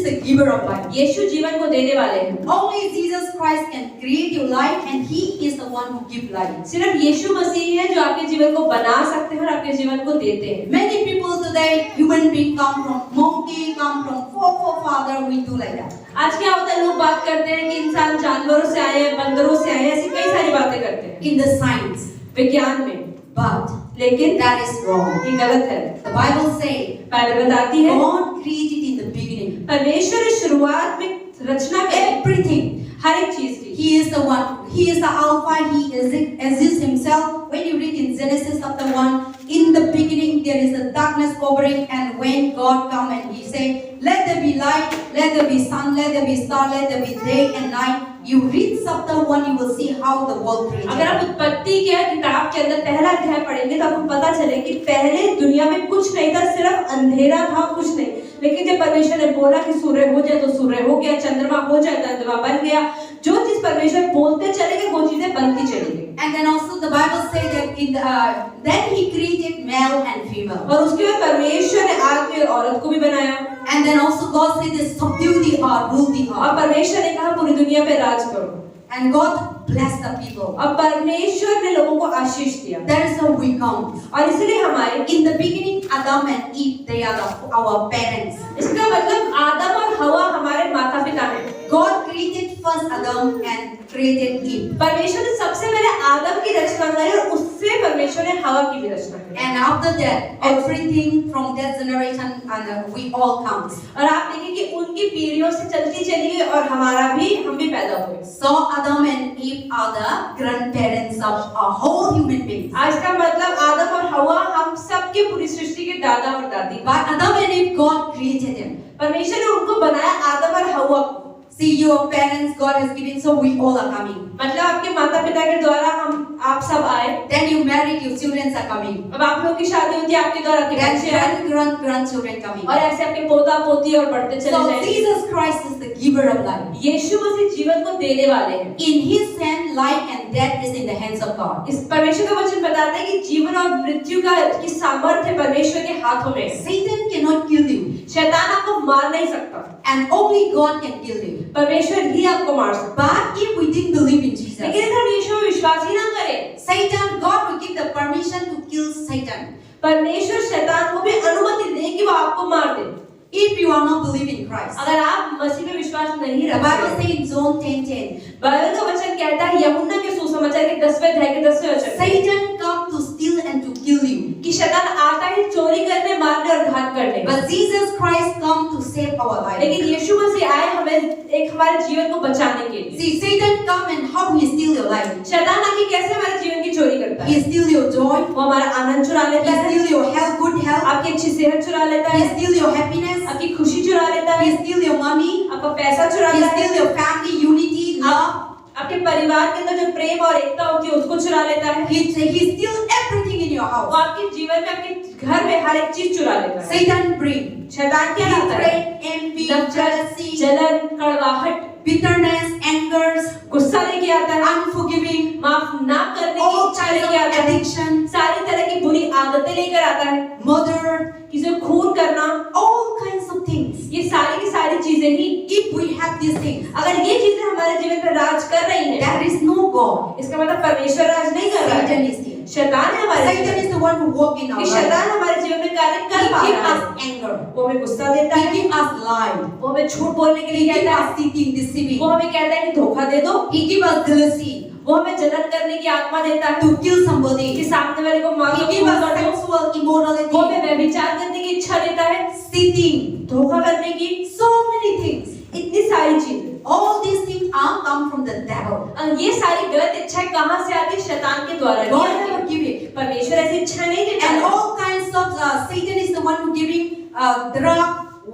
the giver of life. यीशु जीवन को देने वाले हैं। Only Jesus Christ can create your life, and He is the one who gives life. सिर्फ यीशु मसीह है जो आपके जीवन को बना सकते हैं और आपके जीवन को देते हैं। Many people today, human being come from monkey, come from forefather, we do like that. आज क्या होता है, लोग बात करते हैं कि इंसान जानवरों से आए हैं, बंदरों से आए हैं, ऐसी कई सारी बातें करते हैं In the science, विज्ञान में, but लेकिन that is wrong. ये गलत है। The Bible says बाइबल बताती है God created in the beginning परमेश्वर ने शुरुआत में रचना की everything. हर एक चीज की। He is the one. He is the Alpha. He exists Himself. When you read in Genesis chapter 1, in the beginning there is a darkness covering, and when God come and He say, "Let there be light, let there be sun, let there be star, let there be day and night." You read chapter 1, you will see how the world created. अगर आप उत्पत्ति के किताब के अंदर पहला अध्याय पढ़ेंगे तो आपको पता चले कि पहले दुनिया में कुछ नहीं था, सिर्फ अंधेरा था, कुछ नहीं। लेकिन जब परमेश्वर ने बोला कि सूर्य हो जाए तो सूर्य हो गया, चंद्रमा हो जाए तो चंद्रमा बन गया। जो चीज परमेश्वर बोलते चले गए वो चीजें बनती चली गई। And then also the Bible says that then He created male and female. और उसके बाद परमेश्वर ने आदमी और औरत को भी बनाया। And then also God said, "Subdue the earth, rule the और earth." परमेश्वर ने कहा पूरी दुनिया पे राज करो। And God blessed the people. और परमेश्वर ने लोगों को आशीष दिया। That is how we come. और इसलिए हमारे In the beginning, Adam and Eve, they are our parents. इसका मतलब आदम और हवा हमारे माता पिता हैं। God created first Adam and created Eve. परमेश्वर ने सबसे पहले आदम की रचना करी और उससे परमेश्वर ने हवा की भी रचना करी। And after that, everything from that generation and we all come. और आप देखिए कि उनकी पीढ़ियों से चलती चली गई और हम भी पैदा हुए। So Adam and Eve are the grandparents of a whole human being. आज का मतलब आदम और हवा हम सबके पूरी सृष्टि के दादा और दादी। But Adam and Eve, God created them. परमेश्वर ने उनको बनाया, आदम और हवा को। See, your parents God has given, so we all are coming. मतलब आपके माता पिता के द्वारा आप सब आए। Then you married, your children are coming. अब आप लोग की शादी होती है, आपके द्वारा आपके बच्चे आए। Grandchildren coming. और ऐसे आपके पोता पोती और बढ़ते चले So जाएंगे। Jesus Christ is the giver of life. यीशु मसीह जीवन को देने वाले हैं। In His hand, life and death is in the hands of God. इस परमेश्वर का वचन बताता है कि जीवन और मृत्यु की सामर्थ्य परमेश्वर के हाथों में है। Satan cannot kill you, शैतान आपको मार नहीं सकता, and only God can kill you. परमेश्वर ही आपको मार सकता। But if we didn't believe in Jesus, लेकिन अगर हम यीशु में विश्वास ही ना करें, Satan, God will give the permission to kill Satan. परमेश्वर शैतान को भी अनुमति दे कि वो आपको मार दे। If you are not believing in Christ, अगर आप मसीह में विश्वास नहीं the Bible रखते, says in John 10:10, बाइबल का वचन कहता है यूहन्ना के सुसमाचार के 10वें अध्याय के 10वें वचन, Satan come to steal and to kill you. कि शैतान आता है चोरी करने, मारने और घात करने। But Jesus Christ come to save our life. लेकिन यीशु मसीह आए हमारे जीवन को बचाने के लिए। See, Satan come and how he steal your life? शैतान आके कैसे हमारे जीवन की चोरी करता है? He steal your joy. वो हमारा आनंद चुरा लेता He है, steal your health, good health. आपकी अच्छी सेहत चुरा लेता He है, steal your happiness. आपकी खुशी चुरा लेता He है, steal your money. आपका पैसा चुरा He लेता है, steal your family unity, love. आपके परिवार के अंदर जो प्रेम और एकता होती है उसको चुरा लेता है। He steal everything in your वो house. आपके जीवन में, आपके घर में हर एक चीज चुरा लेता है। Satan bring शैतान क्या लाता है? hatred, envy, jealousy, जलन, कड़वाहट, bitterness, anger, गुस्सा लेके आता है, unforgiving, माफ ना करने की all इच्छा kinds लेके of आता है, addiction, सारी तरह की बुरी आदतें लेकर आता है, murder, किसी को खून करना, all kinds of things. ये सारी की सारी चीजें ही, If we have these things, अगर ये चीजें हमारे जीवन पर राज कर रही हैं, there is no God. इसका मतलब परमेश्वर राज नहीं कर रहा Satan है, is here. शैतान है हमारे Satan जीवन is the one who walk in में। our कि life. शैतान हमारे जीवन में कार्य He कर पा give रहा us है, anger. वो हमें गुस्सा देता He है, give us lie. वो हमें झूठ बोलने के He लिए give कहता है, us cheating, deceiving. वो हमें कहता है कि धोखा दे दो, He give us jealousy वो हमें जलन करने की आत्मा देता है to kill कि somebody. सामने वाले को मार He दो, give खून us कर दो, sexual वो immorality, हमें व्यभिचार करने की इच्छा देता है, cheating, धोखा करने की, so many things. इतनी सारी चीजें। All these things are come from the devil. ये सारी गलत इच्छाएं कहाँ से आती है? शैतान के द्वारा God नहीं never आती। give it. परमेश्वर ऐसी इच्छा नहीं देता And है। all kinds of Satan is the one who giving drug,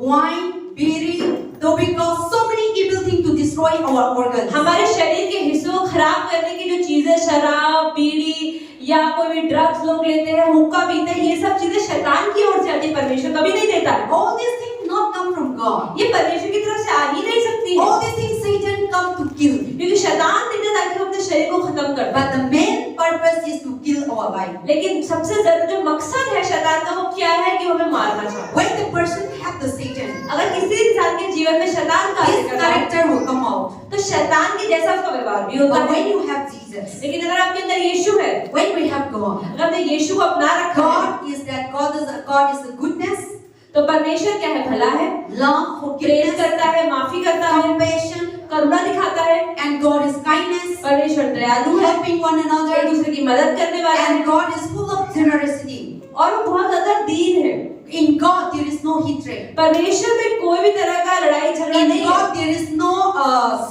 wine, beer, tobacco, so many evil things to destroy our organs. हमारे शरीर के हिस्सों को खराब करने की जो चीजें, शराब, बीड़ी या कोई भी ड्रग्स लोग लेते हैं, हुक्का पीते हैं, ये सब चीजें शैतान की ओर से आती है, परमेश्वर कभी नहीं देता है। All these things not come from God. ये परमेश्वर की तरफ से आ ही नहीं सकती है, All these things Satan come to kill. क्योंकि शैतान देता है ताकि वो अपने शरीर को खत्म कर दे। But the main purpose is to kill our life. लेकिन सबसे जरूरी जो मकसद है शैतान का वो क्या है कि वो हमें मारना चाहता है। When the person have the Satan, अगर किसी इंसान के जीवन जीवन में शैतान कार्य his करता है character will come out. तो शैतान के जैसा उसका व्यवहार भी होता But है। when you have Jesus, लेकिन अगर आपके अंदर यीशु है, when we have God, अगर हमने यीशु को अपना रखा है, God is that God is the goodness, तो परमेश्वर क्या है? भला है, love, प्रेम forgiveness, करता है, माफी करता है, compassion, करुणा दिखाता है, and God is kindness, परमेश्वर दयालु है, helping one एक another, दूसरे की मदद करने वाला है, and God is full of generosity. और वो बहुत ज्यादा दीन है। In God there is no hatred. परमेश्वर में कोई भी तरह का लड़ाई झगड़ा In नहीं है। God there is no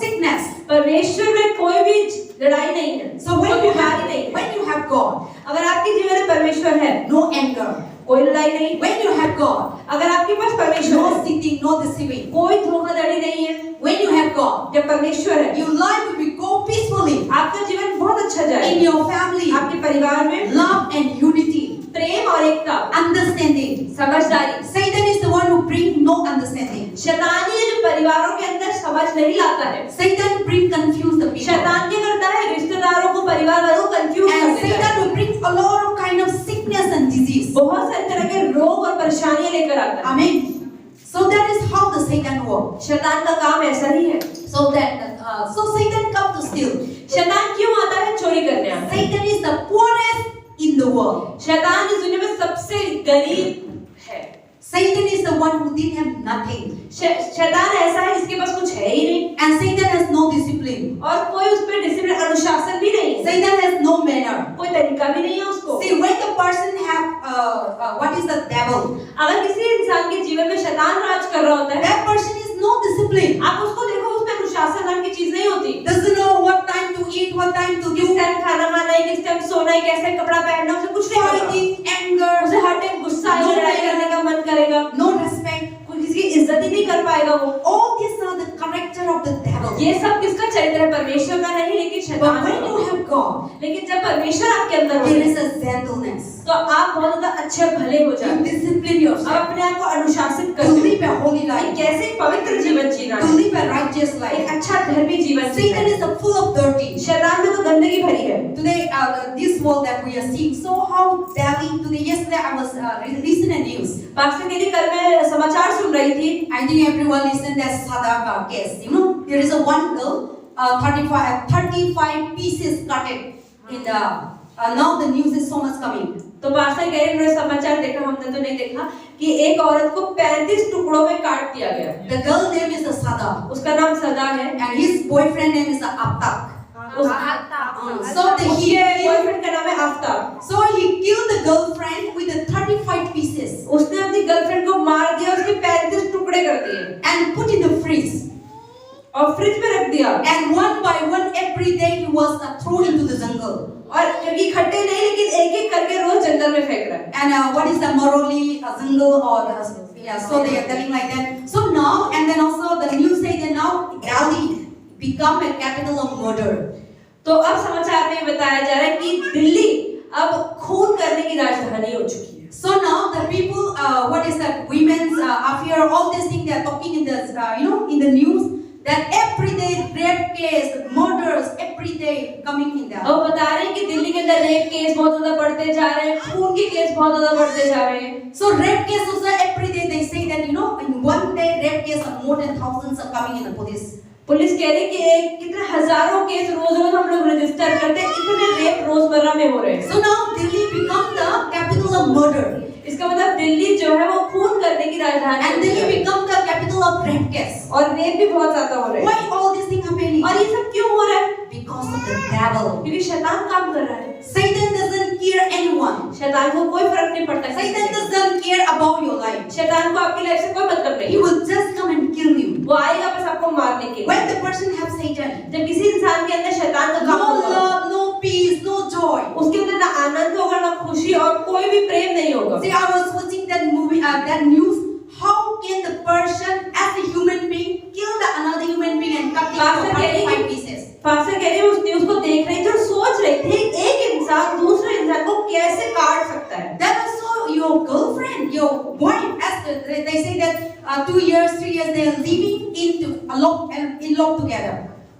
sickness. परमेश्वर में कोई भी लड़ाई नहीं है, So कोई when बीमारी नहीं है। when you have God, अगर आपके जीवन में परमेश्वर है, no anger. कोई लड़ाई नहीं। When you have God, अगर आपके पास परमेश्वर no है, cheating, no deceiving. कोई धोखाधड़ी नहीं है। When you have God, जब परमेश्वर है, your life will be go peacefully आपका जीवन बहुत अच्छा जाए। in your family, आपके परिवार में love and unity, प्रेम और एकता, understanding. समझदारी। Satan is the one who brings no understanding. शैतान ही है जो परिवारों के अंदर समझ नहीं लाता है। Satan brings confuse the people. शैतान क्या करता है? रिश्तेदारों को, परिवार वालों को कंफ्यूज कर And देता है। Satan will bring a lot of kind of sickness and disease. बहुत सारे तरह के रोग और परेशानियां लेकर आता है। Amen. So that is how the Satan works. शैतान का काम ऐसा ही है। So Satan come to steal. शैतान क्यों आता है? चोरी करने आता है। Satan is the poorest in the world. शैतान इस दुनिया में सबसे गरीब है। Satan is the one who didn't have nothing. शैतान ऐसा है जिसके पास कुछ है ही नहीं, And Satan has no discipline. और कोई उस पर डिसिप्लिन, अनुशासन भी नहीं है, Satan has no manner. कोई तरीका भी नहीं है उसको। See, when the person have what is the devil? अगर किसी इंसान के जीवन में शैतान राज कर रहा होता है, That person is no discipline. आप उसको देखो, उसमें अनुशासन नाम की चीज नहीं होती। Doesn't know what time to eat, what time to किस do. टाइम खाना खाना है, किस टाइम सोना है, कैसे कपड़ा पहनना, उसे कुछ नहीं पता। Fighting, anger, उसे हर टाइम गुस्सा आएगा, लड़ाई करने का मन करेगा, no respect. कोई किसी की इज्जत ही नहीं कर पाएगा वो। All these are the character of the devil. ये सब किसका चरित्र है? परमेश्वर का नहीं, लेकिन But शैतान when you का। have God, लेकिन जब परमेश्वर आपके अंदर होता there है, is a gentleness. तो आप बहुत ज्यादा अच्छे और भले हो You जाते हैं। discipline आप yourself अपने आप को अनुशासित to करते live a holy हैं life, कि कैसे पवित्र जीवन जीना to है, live a righteous एक life. अच्छा धर्मी जीवन जीना Satan है। is full of dirty. शैतान में तो गंदगी भरी है। Today, this world that we are seeing, so how Delhi today. Yesterday, I was listening news. Pakistan के लिए कल मैं समाचार सुन रही थी। I think everyone listened that Sadaka case. You know, there is a one girl, 35 pieces cutted in the. Now the news is so much coming. तो pastor कह रहे हैं, समाचार देखा, हमने तो नहीं देखा, कि एक औरत को 35 टुकड़ों में काट दिया गया। The girl name is Sada, उसका नाम सदा है, and his boyfriend name is Aptak. So उसके बॉयफ्रेंड का नाम है Aftab. So he killed the girlfriend with the 35 pieces उसने अपनी गर्लफ्रेंड को मार दिया, उसके 35 टुकड़े कर दिए and put in the fridge. और फ्रिज में रख दिया। And one by one, every day he was thrown into the jungle. और क्योंकि इकट्ठे नहीं, लेकिन एक एक करके रोज जंगल में फेंक रहा है। And what is the morally jungle or yeah? So they are telling like that. So now and then also the news say that now Delhi become a capital of murder. तो अब समाचार में बताया जा रहा है कि दिल्ली अब खून करने की राजधानी हो चुकी है। So now the people, what is that? Women's affair, all these things they are talking in the in the news that every day rape case, murders every day coming in there. अब बता रहे हैं कि दिल्ली के अंदर rape case बहुत ज्यादा बढ़ते जा रहे हैं, खून के केस बहुत ज्यादा बढ़ते जा रहे हैं। So rape case also every day they say that in one day rape case more than thousands are coming in the police. Police कह रही है कि कितने हजारों केस रोज रोज हम लोग रजिस्टर करते हैं, इतने रेप रोजमर्रा में हो रहे हैं। So now Delhi become the capital of murder. इसका मतलब दिल्ली जो है वो खून करने की राजधानी And Delhi become the capital of rape case. और रेप भी बहुत ज्यादा हो रहे हैं। Why all these things happening? और ये सब क्यों हो रहा है? Because of the devil. क्योंकि शैतान काम कर रहा है। Satan doesn't care anyone. शैतान को कोई फर्क नहीं पड़ता। Satan doesn't care about your life. शैतान को आपकी लाइफ से कोई मतलब He नहीं। will just come and kill you. वो आएगा बस आपको मारने के लिए। When the person have Satan, जब किसी इंसान के अंदर शैतान का no काम होगा, love, no peace, no joy. उसके अंदर ना आनंद होगा, ना खुशी, और कोई भी प्रेम नहीं होगा। See, I was watching that movie, that news. How can the person, as a human being, kill the another human being and cut it into 35 pieces? Pastor कह रही है, उस न्यूज़ को देख रही थी और सोच रही थी एक इंसान दूसरे इंसान को कैसे काट सकता है। That also your girlfriend, your wife, as they say that 2 years, 3 years they are living in love together.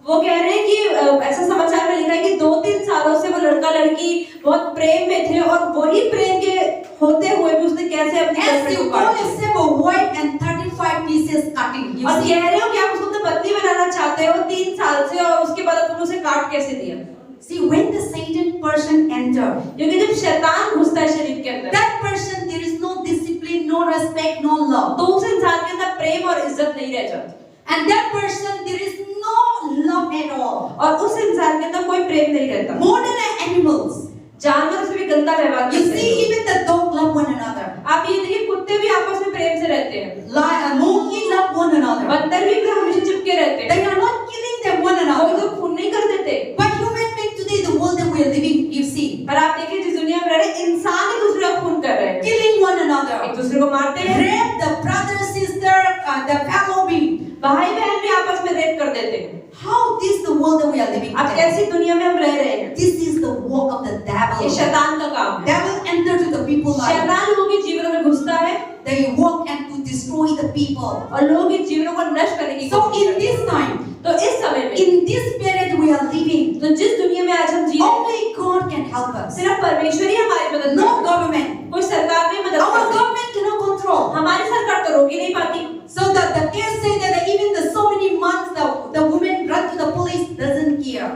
वो कह रहे हैं कि ऐसा समाचार में लिखा है कि 2-3 सालों से वो लड़का लड़की बहुत प्रेम में थे और वही प्रेम के होते हुए भी उसने कैसे अपनी As गर्लफ्रेंड you को call काट दिया। yourself a wife and 35 pieces cutting. You और see? कह रहे हो कि आप उसको अपनी पत्नी बनाना चाहते हो 3 साल से और उसके बाद तुमने उसे काट कैसे दिया? See, when the Satan person enter, क्योंकि जब शैतान घुसता है शरीर के अंदर that person there is no discipline, no respect, no love. तो उस इंसान के अंदर प्रेम और इज्जत नहीं रह जाती And that person there is no love at all. और उस इंसान के अंदर कोई प्रेम नहीं रहता। More than animals. जानवर से भी गंदा व्यवहार You करते see, हैं। even the dog love one another. आप ये देखिए कुत्ते भी आपस में प्रेम से रहते हैं। Monkey love one another. बंदर भी हमेशा चिपके रहते हैं। They are not killing them one कोई another. तो खून नहीं कर देते। But human being today, the world that we are living, you see, पर आप देखिए जिस दुनिया में रह रहे हैं, इंसान एक दूसरे का खून कर रहे हैं, killing one एक another, दूसरे को मारते हैं, rape the brother, sister, the fellow being. भाई बहन भी आपस में रेप कर देते हैं। How this the world that we are living अब today? कैसी दुनिया में हम रह रहे हैं? This is the work of the ये devil. शैतान का काम है। Devil enter to the people's life. शैतान लोगों के जीवन में घुसता है They work and to destroy the people. और लोगों के जीवनों को नष्ट करने की So कोशिश in करते हैं। this time, तो इस समय में in this period we are living, तो जिस दुनिया में आज हम जी रहे हैं, only God can help us. सिर्फ परमेश्वर ही हमारी मदद कर No सकता है। government. कोई सरकार नहीं मदद Our कर सकती। government cannot control. हमारी सरकार तो रोक ही नहीं पाती। So the case say that even the so many months the women run to the police doesn't care.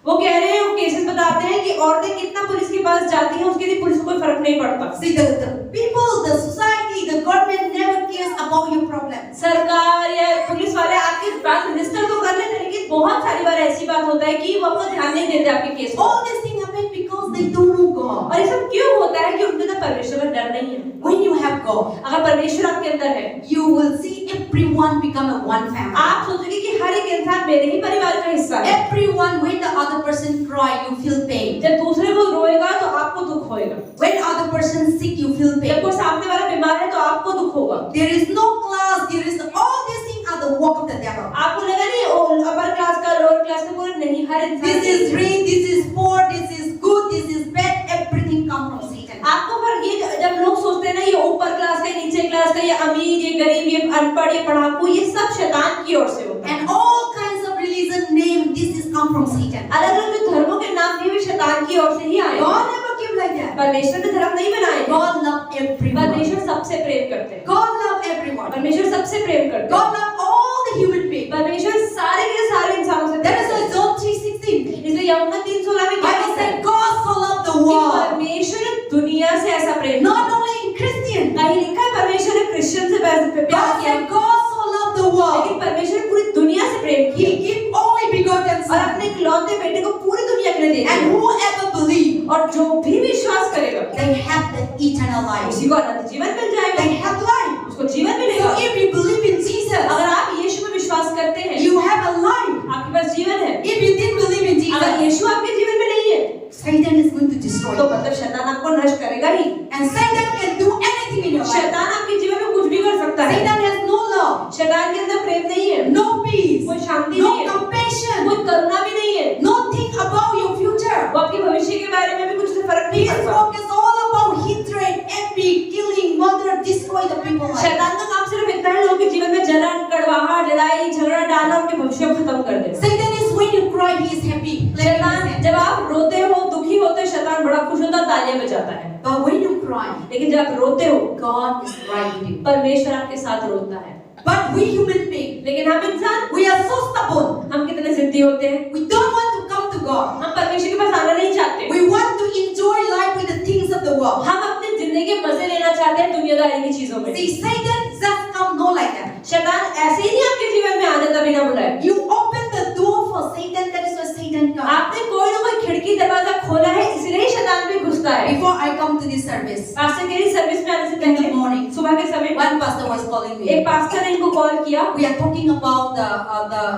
वो कह रहे हैं, वो केसेस बताते हैं कि औरतें कितना पुलिस के पास जाती हैं, उसके लिए पुलिस को कोई फर्क नहीं पड़ता। See the people, the society, the government never cares about your problems. सरकार या पुलिस वाले आपके पास रजिस्टर तो कर लेते हैं, लेकिन बहुत सारी बार ऐसी बात होता है कि वो आपको ध्यान नहीं देते आपके केस को। All these things happen because they don't know God. और ये सब क्यों होता है कि उनके अंदर परमेश्वर का डर नहीं है। When you have God, अगर परमेश्वर आपके अंदर है, you will see everyone become a one family. आप सोचोगे कि हर एक इंसान मेरे ही परिवार का हिस्सा है। Everyone, when the other person cry, you feel pain. जब दूसरे को रोएगा तो आपको दुख होएगा। When other person sick, you feel जब pain. कोई सामने वाला बीमार है तो आपको दुख होगा। There is no class. There is all these things are the work of the devil. आपको लगा नहीं अपर क्लास का लोअर क्लास का पूरा नहीं, हर इंसान This is rich, this is poor, this is good, this is bad. Everything comes from Satan. आपको फर्क ये जब लोग सोचते हैं ना ये ऊपर क्लास का, नीचे क्लास का, ये अमीर, ये गरीब, ये अनपढ़, ये पढ़ाकू, ये सब शैतान की ओर से होता है। And all kinds of religion name, this is come from Satan. अलग-अलग जो धर्मों के नाम भी शैतान की ओर से ही आए। God never give like that. परमेश्वर ने धर्म नहीं बनाए। God love everyone. परमेश्वर सबसे प्रेम करते हैं। God love everyone. परमेश्वर सबसे प्रेम करते हैं। God love all the human beings. परमेश्वर सारे के सारे इंसानों से That प्रेम is करते why हैं। John 3:16. इसलिए यूहन्ना 3:16 में क्या Bible लिखा है? said God so loved the कि world. परमेश्वर ने दुनिया से ऐसा प्रेम किया। Not only in Christian. कहीं लिखा है परमेश्वर ने क्रिश्चियन से प्यार God किया, said God so loved the world. लेकिन परमेश्वर ने पूरी दुनिया से प्रेम He किया gave only begotten और Son. अपने इकलौते बेटे को पूरी दुनिया के लिए दे And दिया। whoever believe, और जो भी विश्वास करेगा they have the eternal life. उसी को अनंत जीवन मिल जाएगा। They have life. उसको जीवन मिलेगा। So if you believe in Jesus, अगर आप यीशु में विश्वास करते हैं, you have a life. आपके पास जीवन है। If you didn't believe in अगर Jesus, यीशु आपके जीवन में नहीं है, Satan is going to destroy तो you. मतलब शैतान आपको नष्ट करेगा ही। And Satan can do anything in your life. शैतान आपके जीवन में कुछ भी कर सकता है। Satan has no love, शैतान के अंदर प्रेम नहीं है, no peace, कोई शांति no नहीं है, compassion, कोई करुणा भी नहीं है। no think about your future. वो आपके भविष्य के बारे में भी कुछ फर्क नहीं His पड़ता। focus all about hatred, envy, killing, murder, destroy the people life. शैतान का काम सिर्फ इतना है लोगों के जीवन में जलन, कड़वाहट, लड़ाई, झगड़ा डालना, उनके भविष्य को खत्म कर देना। Satan is when you cry, he is happy. शैतान जब आप रोते हो, दुखी होते हो, शैतान बड़ा खुश होता है, तालियां बजाता है। But when you cry, लेकिन जब आप रोते हो, God is right with you. परमेश्वर आपके साथ रोता है। But we human beings, लेकिन हम इंसान, we are so stubborn. हम कितने जिद्दी होते हैं। We don't want to come to God. हम परमेश्वर के पास आना नहीं चाहते। We want to enjoy life with the things of the world. हम अपनी जिंदगी के मजे लेना चाहते हैं दुनियादारी की चीजों में। See, Satan just come no like that. शैतान ऐसे ही नहीं आपके जीवन में आ जाता बिना बुलाए। You open the door for Satan, that is why Satan comes. आपने कोई ना कोई खिड़की दरवाजा खोला है, इसलिए ही शैतान भी घुसता है। Before I come to this service, pastor के सर्विस में आने से in the पहले morning, सुबह के समय one pastor was calling me. एक पास्टर ने इनको कॉल किया। We are talking about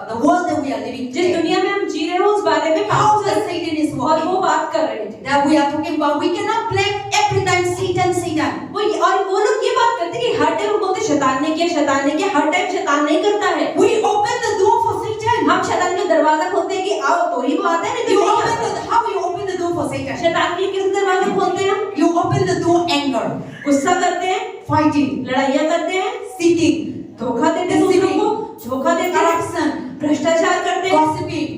the world that we are living जिस today. दुनिया में हम जी रहे हैं उस बारे में How the pastor Satan is और वो working. बात कर रहे थे। That we are talking about. We cannot blame every time Satan, Satan. वो लोग ये बात करते कि हर टाइम बोलते शैतान ने किया, शैतान ने किया। हर टाइम शैतान नहीं करता है। We open the door for Satan. हम शैतान का दरवाजा खोलते हैं कि आओ तो ही वो आता है, नहीं You तो नहीं open आता। how you open the door for Satan? शैतान के लिए कैसे दरवाजा खोलते हैं हम? You open the door anger, गुस्सा करते हैं, fighting, लड़ाइयाँ करते हैं, seeking, धोखा देते हैं दूसरों को, धोखा देते हैं, corruption, भ्रष्टाचार करते हैं, gossiping,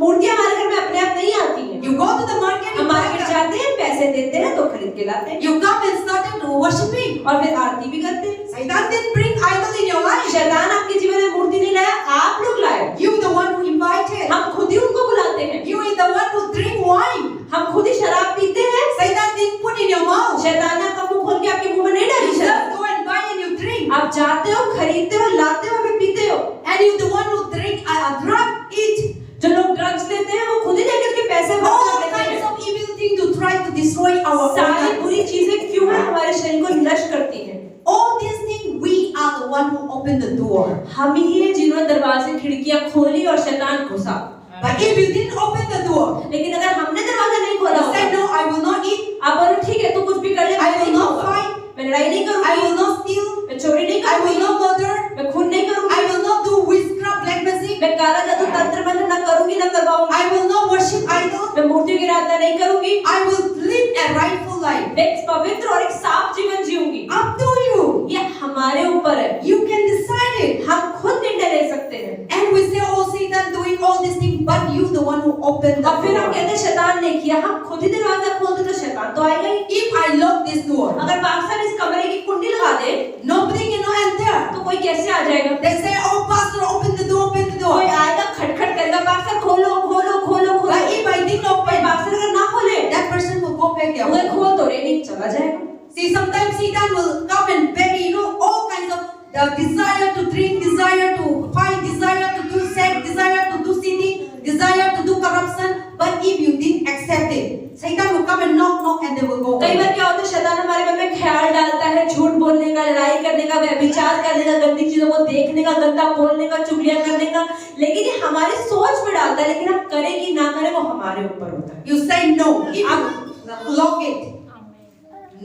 मूर्तियां हमारे घर में अपने आप नहीं आती हैं। You go to the market, you हम buy मार्केट them. जाते हैं, पैसे देते हैं तो खरीद के लाते हैं You come and started worshiping. और फिर आरती भी करते हैं। Satan didn't bring idol in your life. शैतान आपके जीवन में मूर्ति नहीं लाया, आप लोग लाए। You the one who invited. हम खुद ही उनको बुलाते हैं। You is the one who drink wine. हम खुद ही शराब पीते हैं। Satan didn't put in your mouth. शैतान ने आपका मुंह खोल के आपके मुंह में नहीं डाली You शराब। just go and buy and you drink. आप जाते हो, खरीदते हो, लाते हो, फिर पीते हो। And you the one who drink a drug, eat. जो लोग ड्रग्स लेते हैं वो खुद ही जाकर के पैसे All बर्बाद लेते kinds हैं। of evil things to try to destroy our सारी organs. बुरी चीजें क्यों है हमारे शरीर को नष्ट करती हैं? All these things, we are the one who open the door. हम ही हैं जिन्होंने दरवाजे खिड़कियां खोली और शैतान घुसा। But if you didn't open the door, लेकिन अगर हमने दरवाजा नहीं खोला you said, होता, no, I will not eat, आप बोलो ठीक है तू कुछ भी कर ले, I मैं will नहीं not खाऊंगा, fight, मैं लड़ाई नहीं I करूंगी, will not steal, मैं चोरी नहीं I will करूंगी, not murder, मैं खून नहीं करूंगी, I will not do witchcraft, black magic, मैं काला जादू तंत्र मंत्र न करूंगी न करवाऊंगी, I will not worship idols, मैं मूर्तियों की आराधना नहीं करूंगी, I will live a rightful life. मैं एक पवित्र और एक साफ जीवन जीऊंगी। Up to you. ये हमारे ऊपर है, You can decide it. हम खुद निर्णय ले सकते हैं। And we say, oh, Satan doing all these things, but you the one who opened the और फिर हम door. कहते हैं शैतान ने किया, हम खुद ही दरवाजा खोलते तो शैतान तो आएगा ही। If I lock this door, अगर पाकिस्तान इस कमरे की कुंडी लगा दे nobody can enter. तो कोई कैसे आ जाएगा? They say, oh, pastor, open the door, open the door. कोई आएगा खटखट करेगा, पाकिस्तान खोलो खोलो खोलो खोलो। But if I didn't कोई open, पाकिस्तान अगर ना खोले that person will go back there. वो खोल तो रे नहीं चला जाएगा। See, sometimes Satan will come and beg, all kinds of desire to drink, desire to fight, desire to do sex, desire to do sinning, desire to do corruption. But if you didn't accept it, Satan will come and knock, and they will go कई away. बार क्या होता है शैतान हमारे मन में ख्याल डालता है झूठ बोलने का, लड़ाई करने का, व्यभिचार करने का, गंदी चीजों को देखने का, गंदा बोलने का, चुगलियां करने का, लेकिन ये हमारी सोच में डालता है, लेकिन हम करें कि ना करें वो हमारे ऊपर होता है। You say no. If you lock it,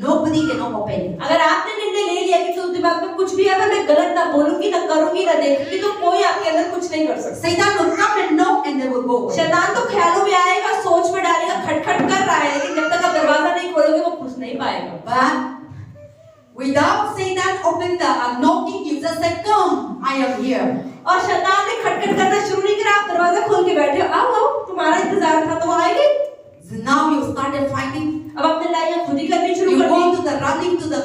nobody can open it. अगर आपने निर्णय ले लिया कि तुम दिमाग में कुछ भी है, अगर मैं गलत ना बोलूंगी, ना करूंगी, ना देखूंगी, तो कोई आपके अंदर कुछ नहीं कर सकता। Satan will come and knock, and they will go away. शैतान तो ख्यालों में आएगा, सोच में डालेगा, खटखट कर रहा है, लेकिन जब तक आप दरवाजा नहीं खोलोगे वो घुस नहीं पाएगा। But without Satan open the knocking, you just say, "Come, I am here." और शैतान ने खटखट करना शुरू नहीं करा, आप दरवाजा खोल के बैठे हो, आओ आओ, तुम्हारा इंतजार था तो वो आएंगे। So now you started fighting. अब अपने लड़ाइयाँ खुद ही करनी शुरू You कर go the. to the running to the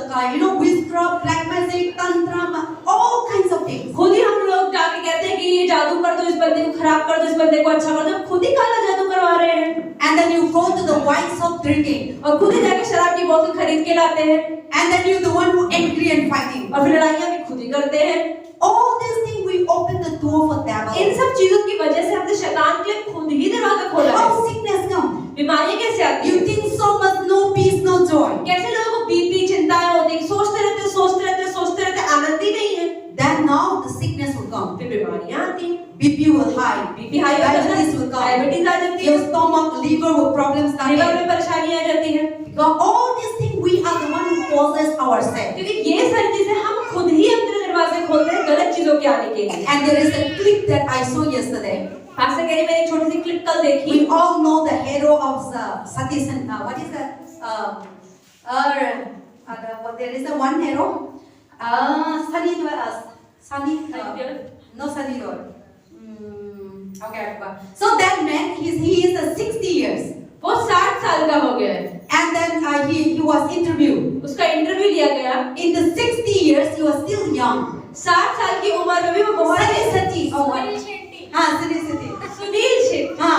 witchcraft, black magic, tantra, all kinds of things. खुद ही हम लोग जाके कहते हैं कि ये जादू कर दो, इस बंदे को खराब कर दो, इस बंदे को अच्छा कर दो, खुद ही काला जादू करवा रहे हैं। And then you go to the wine shop drinking. और खुद ही जाके शराब की बोतल खरीद के लाते हैं। And then you're the one who angry and fighting. और फिर लड़ाइयाँ भी खुद ही करते हैं। All these things we open the door for devil. इन सब चीजों की वजह से हमने शैतान के लिए खुद ही दरवाजा खोला है। How sickness come? बीमारियाँ कैसे आती You हैं? think so much, no peace, no joy. कैसे लोगों को बीपी चिंताएं होती हैं, सोचते रहते आनंद ही नहीं है। Then now the sickness will come. फिर बीमारियाँ आती हैं, BP will high. BP high हो जाता है, Diabetes will come. डायबिटीज आ जाती है, Your stomach, liver will problems start. Liver में परेशानी आ जाती है। Because all these things we are the one who causes ourselves. क्योंकि ये सारी चीजें हम खुद ही अपने दरवाजे खोलते हैं गलत चीजों के आने के लिए। And there is a clip that I saw yesterday. Pastor कह रही मैंने एक छोटी सी क्लिप कल देखी। We all know the hero of Sati San. What is that? There is a one hero. Sunny Deol. Sunny. No Sunny Deol. Okay, I forgot. So that man, he is 60 years. वो 60 साल का हो गया है। And then he was interviewed. उसका interview लिया गया। In the 60 years, he was still young. 60 साल की उम्र में भी वो बहुत Sunny Seti. Oh, what? Sunil Shetty. Sunny Seti. Sunil Shetty.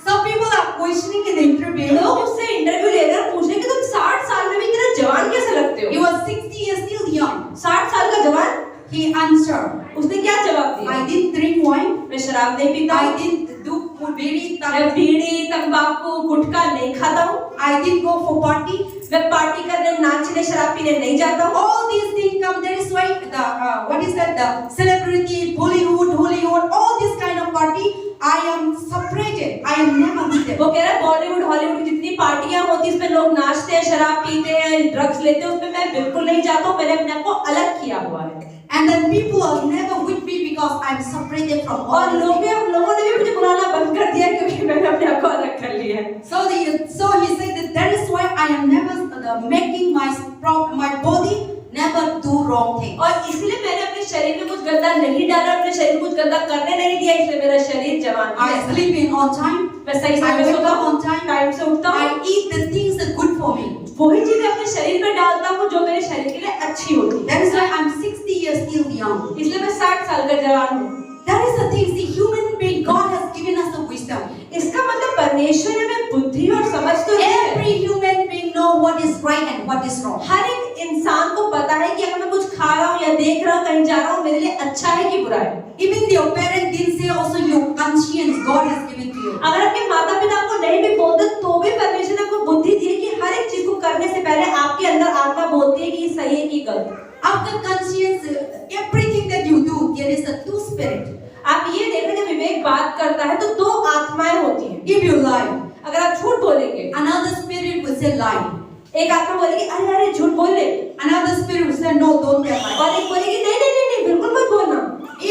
Some people are questioning in the interview. लोग उससे इंटरव्यू लेकर पूछे कि तुम 60 साल में भी इतना जवान कैसे लगते हो? He was 60 years, still young. 60 साल का जवान? He answered. उसने क्या जवाब दिया? I didn't drink wine. मैं शराब नहीं पीता हूँ। I didn't do बीड़ी मैं बीड़ी, तंबाकू, गुटखा नहीं खाता हूँ। I didn't go for party. मैं पार्टी करने, नाचने, शराब पीने नहीं जाता हूँ। All these things come. That is why the what is that? The celebrity, Bollywood, Hollywood, all this kind of party. I am separated. I am never with them. वो कह रहा है बॉलीवुड, हॉलीवुड की जितनी पार्टियां होती हैं, इसमें लोग नाचते हैं, शराब पीते हैं, ड्रग्स लेते हैं, उसमें मैं बिल्कुल नहीं जाता हूँ। मैंने अपने आप को अलग किया हुआ है। And then people are never with me because I am separated from all. और लोगों ने भी मुझे बुलाना बंद कर दिया क्योंकि मैंने अपने आप को अलग कर लिया है। So he said that is why I am never making my body never never do wrong things. और इसलिए मैंने अपने शरीर में कुछ गंदा नहीं डाला, अपने शरीर को कुछ गंदा करने नहीं दिया, इसलिए मेरा शरीर जवान I है। sleep in on time. मैं सही I समय पे wake सोता up हूँ, on time. टाइम से उठता हूँ, I eat the things that are good for me. वही चीजें अपने शरीर में डालता हूँ जो मेरे शरीर के लिए अच्छी होती है। That is why I'm 60 years still young. इसलिए मैं 60 साल का जवान हूँ। That is the thing. See, human being, God has given us the wisdom. इसका मतलब परमेश्वर ने हमें बुद्धि और समझ तो दी है। Every human being know what is right and what is wrong. हर एक इंसान को पता है कि अगर मैं कुछ खा रहा हूँ या देख रहा हूँ, कहीं जा रहा हूँ, मेरे लिए अच्छा है कि बुरा है। Even your parents didn't say also your conscience God has given to you. अगर आपके माता पिता आपको नहीं भी बोलते तो भी परमेश्वर ने आपको बुद्धि दी है कि हर एक चीज को करने से पहले आपके अंदर आत्मा बोलती है कि ये सही है कि गलत। After conscience, everything that you do, there is a two spirit. आप ये देखें जब विवेक बात करता है तो दो आत्माएं होती हैं। If you lie, अगर आप झूठ बोलेंगे, another spirit will say lie. एक आत्मा बोलेगी अरे अरे झूठ बोल ले, Another spirit will say no, don't tell lie. और एक बोलेगी नहीं नहीं नहीं नहीं बिल्कुल मत बोलना।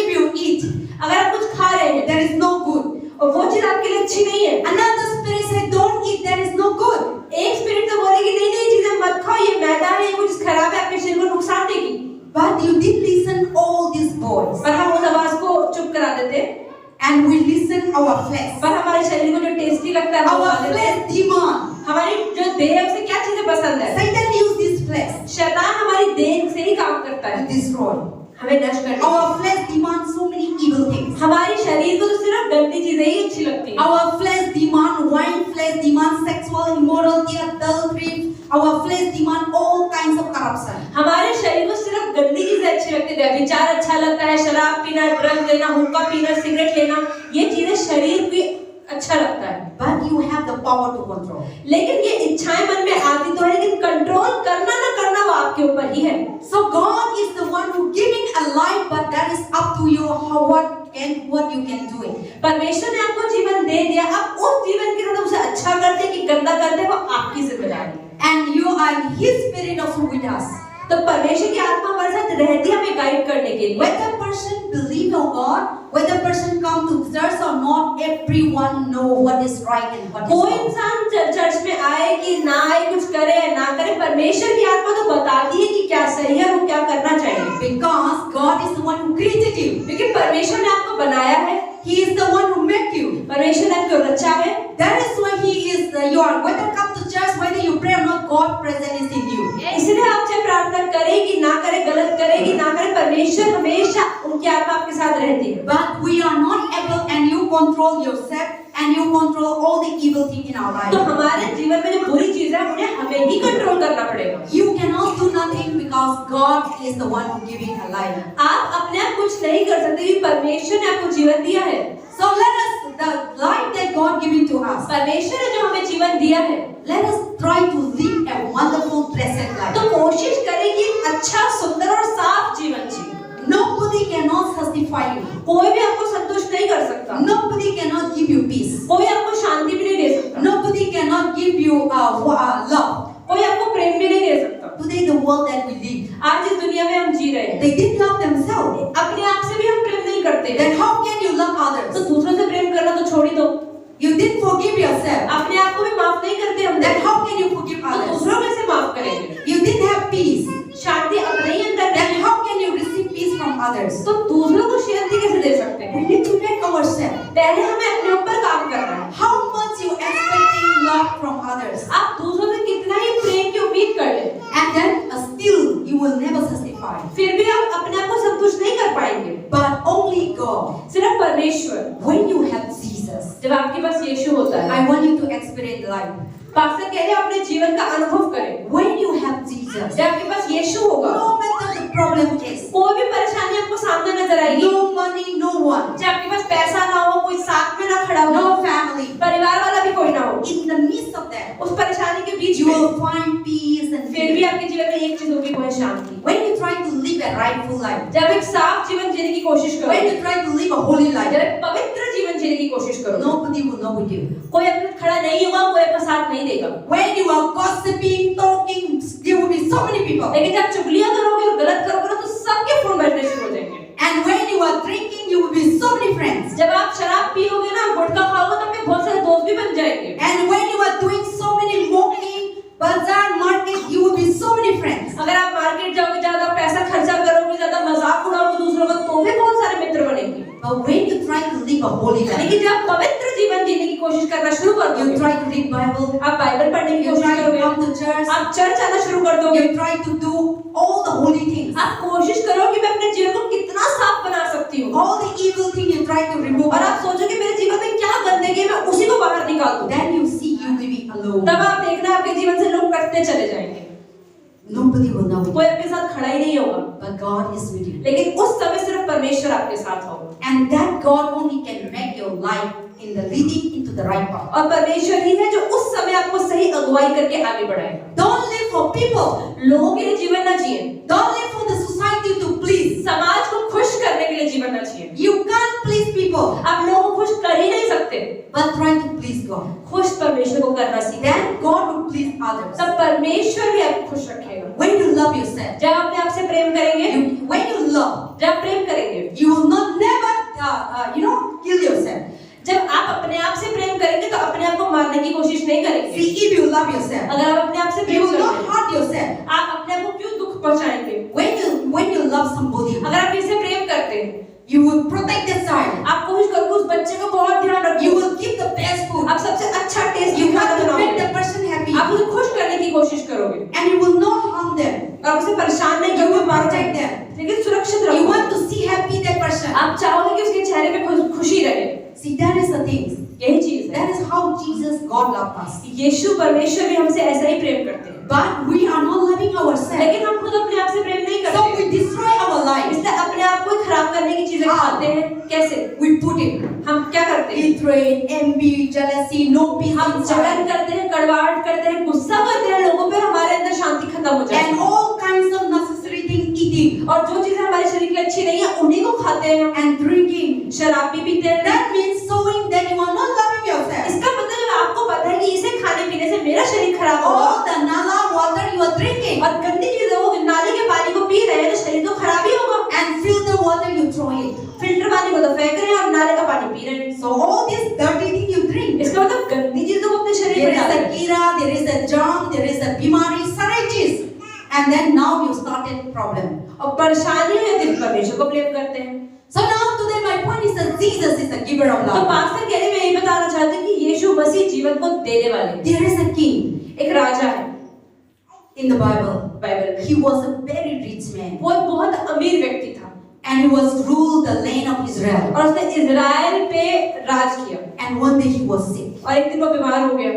If you eat, अगर आप कुछ खा रहे हैं there is no good. और वो चीज आपके लिए अच्छी नहीं है, Another spirit say don't eat, that is no good. एक स्पिरिट तो बोलेगी नहीं नहीं चीजें मत खाओ, ये मैदा है, ये कुछ खराब है, आपके शरीर को नुकसान देगी। But you did listen all these voice, पर हम उस आवाज को चुप करा देते and we listen our flesh. पर हमारे शरीर को जो टेस्टी लगता है वो Our खा लेते हैं। flesh demand. हमारी जो देह है उसे क्या चीजें पसंद है? Satan use this flesh शैतान हमारी देह से ही काम करता to है destroy. हमें नष्ट करने। Our flesh demands so many evil things. हमारे शरीर को तो सिर्फ गंदी चीजें ही अच्छी लगती हैं। Our flesh demand wine, flesh demand sexual immorality, adultery. Our flesh demand all kinds of corruption. हमारे शरीर को सिर्फ गंदी चीजें अच्छी लगती है, व्यभिचार अच्छा लगता है, शराब पीना, ड्रग्स लेना, हुक्का पीना, सिगरेट लेना, ये चीजें शरीर को अच्छा लगता है। But you have the power to control. लेकिन ये इच्छाएं मन में आती तो है, लेकिन कंट्रोल करना ना करना वो आपके ऊपर ही है। So God is the one who giving a life, but that is up to you how what you can do it. परमेश्वर ने आपको जीवन दे दिया, आप उस जीवन के साथ उसे अच्छा करते कि गंदा करते वो आपकी जिम्मेदारी है। And you are His Spirit also with us. तो परमेश्वर की आत्मा हमारे साथ रहती है हमें गाइड करने के लिए। Whether person believe on God, whether person come to church or not, everyone know what is right and what is कोई wrong. इंसान चर्च में आए कि ना आए, कुछ करे या ना करे, परमेश्वर की आत्मा तो बताती है कि क्या सही है और क्या करना चाहिए। Because God is the one who created you. क्योंकि परमेश्वर ने आपको बनाया है, He is the one who made you. परमेश्वर ने आपको रचा है। That is why He is you are whether come to church, whether you pray or not, God present is in you. इसलिए आप चाहे प्रार्थना करें कि ना करें, गलत करें कि ना करें, परमेश्वर हमेशा उनकी आत्मा आपके साथ रहती है। But we are not able, and you control yourself and you control all the evil thing in our तो life. हमारे जीवन में जो बुरी चीज है उन्हें हमें ही कंट्रोल करना पड़ेगा। You cannot do nothing because God is the one who giving a life. आप अपने आप कुछ नहीं कर सकते क्योंकि परमेश्वर ने आपको जीवन दिया है। So let us, the life that God given to us, परमेश्वर ने जो हमें जीवन दिया है, let us try to live a wonderful, blessed life. तो कोशिश करें कि अच्छा, सुंदर और साफ जीवन जिए। Nobody cannot satisfy you. कोई भी आपको संतुष्ट नहीं कर सकता, Nobody cannot give you peace. कोई आपको शांति भी नहीं दे सकता, Nobody cannot give you love. कोई आपको प्रेम भी नहीं दे सकता। Today the world that we live, आज इस दुनिया में हम जी रहे हैं, they didn't love themselves. अपने आप से भी हम प्रेम नहीं करते। Then how can you love तो others? दूसरों से प्रेम करना तो छोड़ ही दो। You didn't forgive yourself. अपने आप को भी माफ नहीं करते हम, Then how can you forgive तो others? दूसरों में से माफ करेंगे। You didn't have peace. शांति अपने ही अंदर Then नहीं, how can you receive peace from others? तो दूसरों को शांति कैसे दे सकते हैं? We need to make ourselves. पहले हमें अपने ऊपर काम करना है। How much you expecting love from others, आप दूसरों से कितना ही प्रेम की उम्मीद कर ले, and then still you will never satisfy. फिर भी आप अपने आप को संतुष्ट नहीं कर पाएंगे। But only God. सिर्फ परमेश्वर, When you have Jesus, जब आपके पास यीशु होता है, I want you to experience life. Pastor कह रहे अपने जीवन का अनुभव करें। When you have Jesus, जब आपके पास यीशु होगा, no matter the problem is, कोई भी परेशानी आपको सामने नजर आएगी, no money, no one, जब आपके पास पैसा ना हो, कोई साथ में ना खड़ा हो, no family, परिवार वाला भी कोई ना हो, in the midst of that, उस परेशानी के बीच you में will find peace and फिर भी freedom. आपके जीवन में एक चीज होगी, वो है शांति। When you try to live a rightful life, जब एक साफ जीवन जीने की कोशिश करो, when you try to live a holy life, जब एक पवित्र जीवन जीने की कोशिश करो, nobody will know with you. कोई आपके खड़ा नहीं होगा, कोई आपका साथ नहीं देगा। When you are gossiping, talking, there will be so many people. लेकिन जब चुगलियां करोगे और गलत करोगे ना, तो सबके फोन बजने शुरू हो जाएंगे। And when you are drinking, you will be so many friends. जब आप शराब पियोगे ना, गुटखा खाओगे, तो आपके बहुत सारे दोस्त भी बन जाएंगे। And when you are doing so many mocking, bazaar, market, you will be so many friends. अगर आप मार्केट जाओगे, ज्यादा पैसा लेकिन जब पवित्र जीवन जीने की कोशिश करना शुरू कर You दोगे, try to read Bible. आप बाइबल पढ़ने की You कोशिश try to करोगे, come to church. आप चर्च आना शुरू कर दोगे, You try to do all the holy things. आप कोशिश करो कि मैं अपने जीवन को कितना साफ बना सकती हूँ, All the evil things you try to remove. और आप सोचो कि मेरे जीवन में क्या गंदगी है, मैं उसी को बाहर निकाल दूँ। Then you see you will be alone. तब आप देखना आपके जीवन से लोग कटते चले जाएंगे, Nobody will know it. कोई आपके साथ खड़ा ही नहीं होगा, But God is with you. लेकिन उस समय सिर्फ परमेश्वर आपके साथ होगा, And that God only can make your life in the leading into the right path. और परमेश्वर ही है जो उस समय आपको सही अगुवाई करके आगे बढ़ाएगा। Don't live for people. लोगों के लिए जीवन ना जिए, Don't live for the society to please. समाज को खुश करने के लिए जीवन ना जिए। You can't please people. आप लोगों को खुश कर ही नहीं सकते, But try to please God. खुश परमेश्वर को करना सीखें, Then God will please others. तब परमेश्वर भी आपको खुश रखेगा। When you love yourself, जब अपने आप से प्रेम करेंगे, when you love, जब प्रेम करेंगे, you will not never, kill yourself. जब आप अपने आप से प्रेम करेंगे तो अपने आप को मारने की कोशिश नहीं करेंगे। See, if you love yourself, अगर आप अपने आप से you प्रेम will not करते हैं, hurt yourself. आप अपने आप को क्यों दुख पहुंचाएंगे? When you love somebody, अगर आप किसी से प्रेम करते हैं, you will protect that child. आप कोशिश करोगे उस बच्चे को बहुत ध्यान रखिए, You will give the best food. आप सबसे अच्छा टेस्ट You खाना want to make बनाओगे, the person happy, आप उसे खुश करने की कोशिश करोगे, and you will not harm them. और उसे परेशान नहीं You will करोगे, protect them. लेकिन सुरक्षित You रहोगे। want to see happy that person. आप चाहोगे कि उसके चेहरे पे खुशी रहे। See, that is the thing. यही चीज है। That is how Jesus, God loved us. यीशु परमेश्वर भी हमसे ऐसा ही प्रेम करते हैं, But we are not loving ourselves. लेकिन हम खुद अपने आप से प्रेम नहीं So करते, we destroy our life. इसलिए अपने आप को खराब करने की चीजें हाँ। खाते हैं। कैसे? We put it. हम क्या करते हैं? Hatred, envy, jealousy, no peace हम जलन inside. करते हैं, कड़वाहट करते हैं, गुस्सा करते हैं लोगों पे, हमारे अंदर शांति खत्म हो जाती And है, all kinds of necessary things eating और जो चीजें हमारे शरीर के लिए अच्छी नहीं है उन्हीं को खाते हैं हम। and drinking. शराब भी पीते हैं। That means showing that you are not loving yourself. इसका मतलब है आपको पता है कि इसे खाने पीने से मेरा शरीर खराब होगा, All the nala water you are drinking और गंदी चीजें वो नाली के पानी को पी रहे हैं तो शरीर तो खराब ही होगा। and filter water you throw it. Filter पानी को तो फेंक रहे हैं और नाले का पानी पी रहे हैं। So all this dirty thing you drink. इसका मतलब गंदी चीजों को अपने शरीर There में is डाल a रहे हैं। kira, there is a germ, there is a bimari, sarajis. And then now you started problem. और परेशानी है तो परमेश्वर को ब्लेम करते हैं। So now today my point is that Jesus is the giver of तो love. पास्टर कह रहे मैं यही बताना चाहती हूँ कि यीशु मसीह जीवन को देने वाले हैं। There is a king एक राजा है in the Bible. बाइबल में, He was a very rich man वो एक बहुत अमीर व्यक्ति था and he was ruled the land of Israel. और उसने इजराइल पे राज किया, And one day he was sick. और एक दिन वो बीमार हो गया।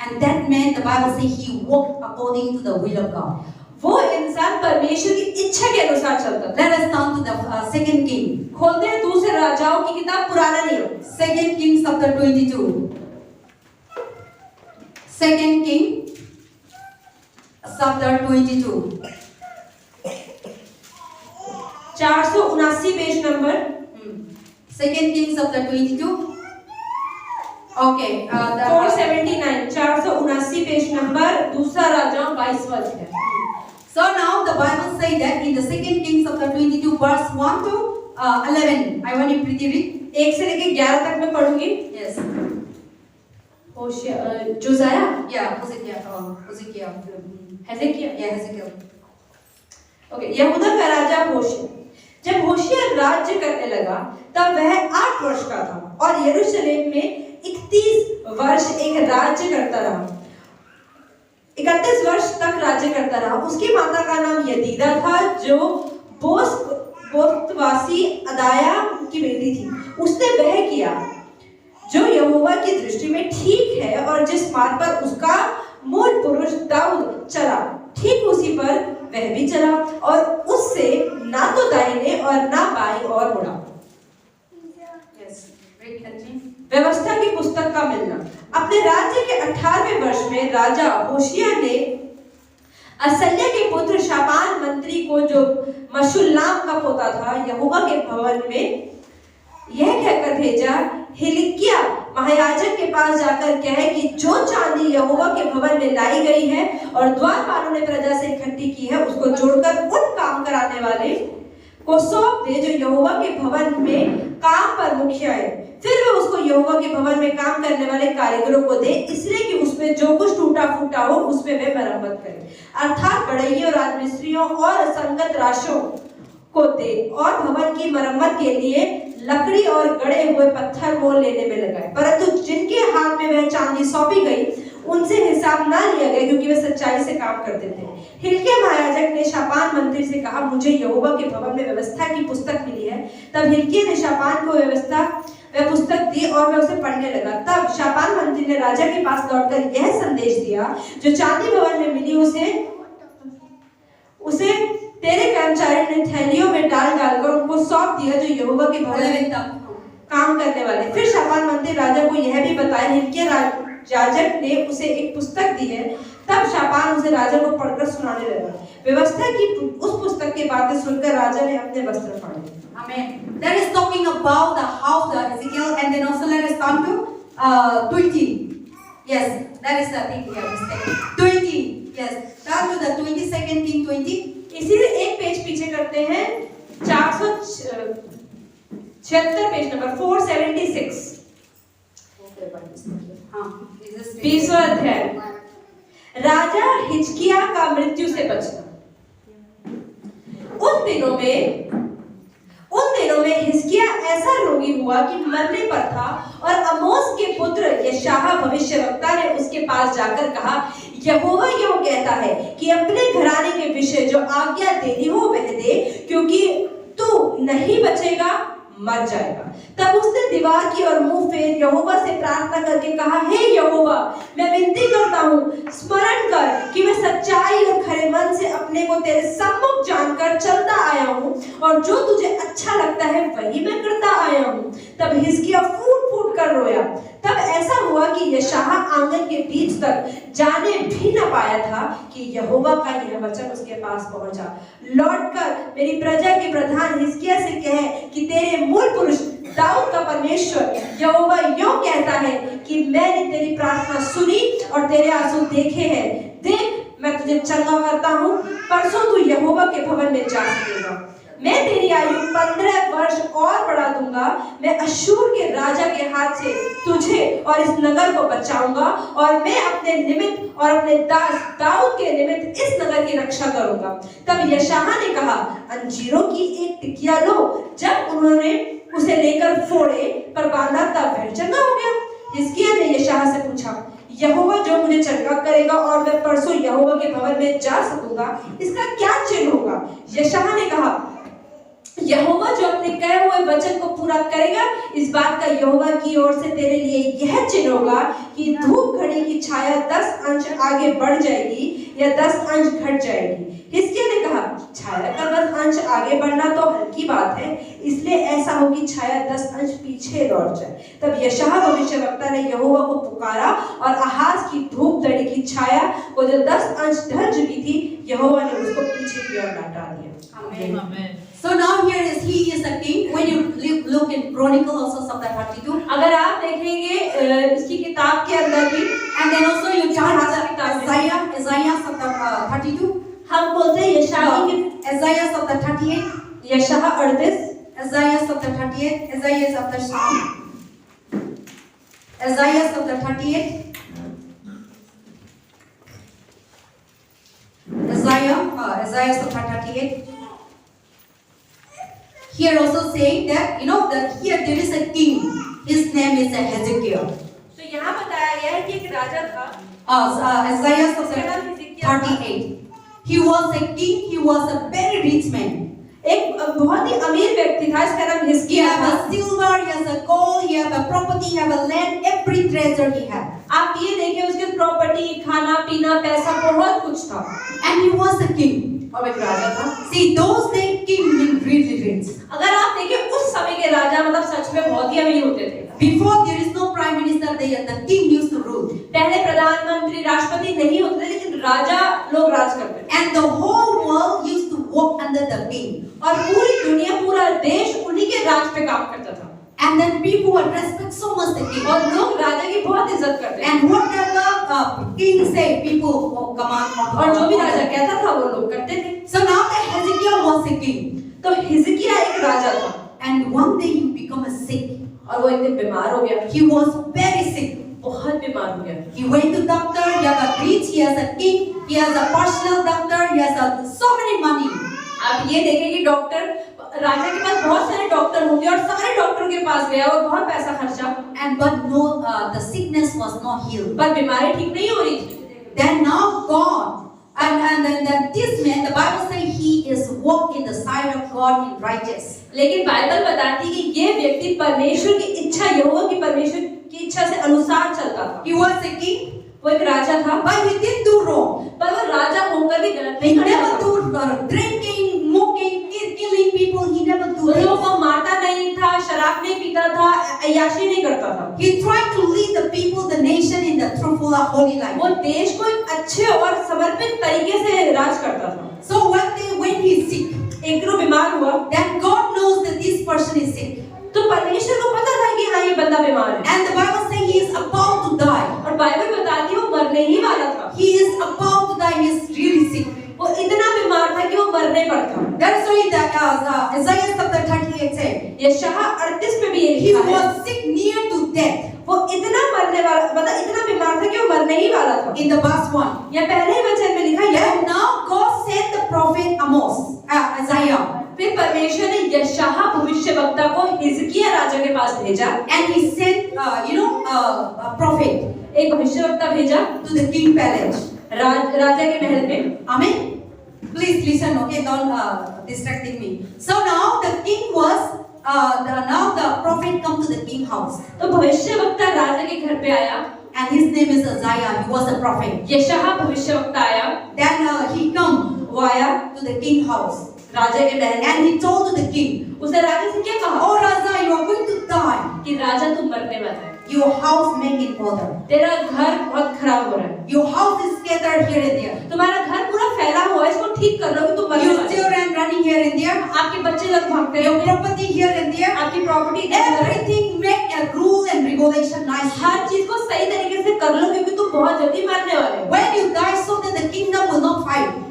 And that man, the Bible says, he walked according to the will of God. वो इंसान परमेश्वर की इच्छा के अनुसार चलता था। Let us turn to the second king. खोलते हैं दूसरे राजाओं की किताब, पुराना नियम, Second Kings chapter 22. Second King chapter 22. 479 page number. Second Kings chapter 22. Okay. 479 479 page number, दूसरा राजाओं 22वां अध्याय। So now the Bible says that in the Second Kings chapter 22 verse 1 to 11. I want you pretty read. 1 से लेके 11 तक मैं पढ़ूंगी। Yes. जोसाया, Yeah. Hezekiah. हेzeकिया, Yeah, Hezekiah. Okay. यहूदा का राजा होशिया, जब होशिया राज्य करने लगा तब वह 8 वर्ष का था और यरूशलेम में 31 वर्ष एक राज्य करता रहा। 31 वर्ष तक राज्य करता रहा। उसकी माता का नाम यदीदा था जो बोस्तवासी अदाया की बेटी थी। उसने वह किया जो यहोवा की दृष्टि में ठीक है और जिस मार्ग पर उसका मूल पुरुष दाऊद चला, ठीक उसी पर वह भी चला और उससे ना तो दाहिने और ना बाईं ओर मुड़ा। व्यवस्था की पुस्तक का मिलना। अपने राज्य के 18वें वर्ष में राजा होशिया ने असल्या के पुत्र शापान मंत्री को, जो मशुल्लाम का पोता था, यहोवा के भवन में यह कहकर भेजा, हिल्किय्याह महायाजक के पास जाकर कह कि जो चांदी यहोवा के भवन में लाई गई है और द्वारपालों ने प्रजा से इकट्ठी की है उसको जोड़कर उन काम कराने वाले को सौंप दे जो यहोवा के भवन में काम पर मुखिया है। फिर वे उसको यहोवा के भवन में काम करने वाले कारीगरों को दे, इसलिए कि उसमें जो कुछ टूटा फूटा हो उसमें वे मरम्मत करें, अर्थात बढ़इयों, राजमिस्त्रियों और संगत राशों को दे और भवन की मरम्मत के लिए लकड़ी और गड़े हुए पत्थर वो लेने में लगाए, परंतु जिनके हाथ में वह चांदी सौंपी गई उनसे हिसाब ना लिया गया, क्योंकि वे सच्चाई से काम करते थे। हिल्किय्याह महायाजक ने शापान मंत्री से कहा, मुझे यहोवा के भवन में व्यवस्था की पुस्तक मिली है। तब हिल्किय्याह ने शापान को वह पुस्तक दी और वह उसे पढ़ने लगा। तब शापान मंत्री ने राजा के पास लौटकर यह संदेश दिया, जो चांदी भवन में मिली उसे तेरे कर्मचारियों ने थैलियों में डालकर उनको सौंप दिया, जो यहोवा के भवन में काम करने वाले। फिर शापान मंत्री राजा को यह भी बताया, हिल्किय्याह याजक ने उसे एक पुस्तक दी है। तब शापान उसे राजा को पढ़कर सुनाने लगा। व्यवस्था की उस पुस्तक की बातें सुनकर राजा ने अपने वस्त्र फाड़े। Amen. That is talking about how the Ezekiel, and then also let us come to 20. Yes, that is the thing here. Mistake. 20. Yes, come to the 22nd King 20. इसी से एक पेज पीछे करते हैं, 476 पेज नंबर 476। 20वां अध्याय, राजा हिजकिय्याह का मृत्यु से बचना। उन दिनों में हिजकिय्याह ऐसा रोगी हुआ कि मरने पर था, और आमोस के पुत्र यशायाह भविष्यवक्ता ने उसके पास जाकर कहा, यहोवा यूं कहता है कि अपने घराने के विषय जो आज्ञा देनी हो वह दे, क्योंकि तू नहीं बचेगा, मर जाएगा। तब उसने दीवार की और मुंह फेर यहोवा से प्रार्थना करके कहा, हे यहोवा, मैं विनती करता हूँ, स्मरण कर कि मैं सच्चाई और खरे मन से अपने को तेरे सम्मुख जानकर चलता आया हूँ, और जो तुझे अच्छा लगता है वही मैं करता आया हूँ। तब हिजकिय्याह फूट फूट कर रोया। तब ऐसा हुआ कि यशायाह आंगन के बीच तक जाने भी न पाया था कि यहोवा का यह वचन उसके पास पहुंचा, लौटकर मेरी प्रजा के प्रधान हिजकिय्याह से कहे कि तेरे मूल पुरुष दाऊद का परमेश्वर यहोवा यूं कहता है कि मैंने तेरी प्रार्थना सुनी और तेरे आंसू देखे हैं। देख, मैं तुझे चंगा करता हूँ, परसों तू यहोवा के भवन में जा सकेगा। मैं तेरी आयु 15 वर्ष और बढ़ा दूंगा। मैं अश्शूर के राजा के हाथ से तुझे और इस नगर को बचाऊंगा, और मैं अपने निमित्त और अपने दास दाऊद के निमित्त इस नगर की रक्षा करूंगा। तब यशायाह ने कहा, अंजीरों की एक टिकिया लो। जब उन्होंने उसे लेकर फोड़े पर बांधा, तब वह चंगा हो गया। हिजकिय्याह ने यशायाह से पूछा, यहोवा जो मुझे चंगा करेगा और मैं परसों यहोवा के भवन में जा सकूंगा, इसका क्या चिन्ह होगा? यशायाह ने कहा, यहोवा जो अपने कहे हुए वचन को पूरा करेगा, इस बात का यहोवा की ओर से तेरे लिए यह चिन्ह होगा कि धूप घड़ी की छाया 10 अंश आगे बढ़ जाएगी या 10 अंश घट जाएगी। हिजकिय्याह ने कहा, छाया का 10 अंश आगे बढ़ना तो हल्की बात है, इसलिए ऐसा हो कि छाया 10 अंश पीछे लौट जाए। तब यशायाह भविष्यवक्ता ने यहोवा को पुकारा, और आहाज की धूप घड़ी की छाया को जो 10 अंश ढल चुकी थी, यहोवा ने उसको पीछे की ओर लौटा दिया। Amen. So now here he is the king. When you look in Chronicle also chapter 32, अगर आप देखेंगे इसकी किताब के अंदर भी, and then also you turn to Isaiah chapter 32. हम बोलते हैं Isaiah chapter 38, यशायाह 38, Isaiah chapter 38, Isaiah chapter 38, Isaiah chapter 38. Here also saying that that here there is a king. His name is Hezekiah. तो यहाँ बताया गया है कि एक राजा था, Isaiah chapter 38. He was a king. He was a very rich man. एक बहुत ही अमीर व्यक्ति था, इसका नाम He हिजकिय्याह had था। a silver, he has a gold, he had a property, he had a land, every treasure he had. आप ये देखिए, उसके प्रॉपर्टी, खाना पीना, पैसा, बहुत कुछ था, And he was a king. और एक राजा था। See, those days king mean really rich. अगर आप देखिए, उस समय के राजा मतलब सच में बहुत ही अमीर होते थे। Before there is no prime minister, the king used to rule. पहले प्रधानमंत्री, राष्ट्रपति नहीं होते थे, लेकिन राजा लोग राज करते थे। And the whole world used to walk under the king. और पूरी दुनिया, पूरा देश उन्हीं के राज पे काम करता था। And then people would respect so much the king. और लोग राजा की बहुत इज्जत करते थे। And whatever king say, people command. और जो भी राजा कहता था वो लोग करते थे। So now that Hezekiah was a king. तो हिजकिय्याह एक राजा था, And one day he became sick. और वो एक दिन बीमार हो गया। He was very sick. बहुत बीमार हो गया। He went to doctor. He has a rich. He has a king. He has a personal doctor. He has so many money. आप ये देखें कि डॉक्टर राजा के पास बहुत सारे डॉक्टर होंगे और सारे डॉक्टरों के पास गया और बहुत पैसा खर्चा, but no, the sickness was not healed. पर बीमारी ठीक नहीं हो रही थी। Then now God, and then this man, the Bible says he is walk in the sight of God in righteous. लेकिन बाइबल बताती है कि ये व्यक्ति परमेश्वर की इच्छा, यहोवा की परमेश्वर की इच्छा से अनुसार चलता था। He was a king, वो एक राजा था, but he didn't do wrong. पर वो राजा होकर भी गलत He नहीं करता never था। do drinking, smoking, killing people. He never do लोगों this. को मारता नहीं था, शराब नहीं पीता था, अय्याशी नहीं करता था। He tried to lead the people, the nation in the truthful, holy life. वो देश को एक अच्छे और समर्पित तरीके से राज करता था। So one day when he is sick, एक दिन वो बीमार हुआ, then God knows that this person is sick, तो परमेश्वर को पता था कि हाँ ये बंदा बीमार है, and the Bible says he is about to die. और बाइबल बताती है वो मरने ही वाला था। He is about to die. He is really sick. वो इतना बीमार था कि वो मरने पर था। That's why that Isaiah chapter 38 said यशायाह 38 में भी ये he लिखा है, was sick near to death. वो इतना मरने वाला, मतलब इतना बीमार था कि वो मरने ही वाला था। In the verse 1. या पहले ही वचन में लिखा है, And now God sent the prophet Amos, Isaiah, फिर परमेश्वर ने यशायाह भविष्यवक्ता को हिजकिय्याह राजा के पास भेजा, and he sent a prophet एक भविष्यवक्ता भेजा to the king palace. राजा के महल में। Amen. Please listen, okay? Don't distracting me. So now the king was now the prophet come to the king house, तो भविष्यवक्ता राजा के घर पे आया, and his name is Isaiah. He was a prophet. यशायाह भविष्यवक्ता आया, Then he come वो आया to the king house, राजा के महल में, and he told to the king, उसने राजा से क्या कहा "Oh Raja, you are going to die. कि राजा तुम मरने वाला है, Your house make in order. तेरा घर बहुत खराब हो रहा है, Your house is scattered here and there. तुम्हारा घर पूरा फैला हुआ है, इसको ठीक कर लो कि तुम मरने Your वाले हो। children running here and there. आपके बच्चे लोग भागते Your हैं, property here and there. आपकी property, Everything make a rule and regulation nice. हर चीज को सही तरीके से कर लो क्योंकि तुम बहुत जल्दी मरने वाले हो। When you die, so that the kingdom will not fight.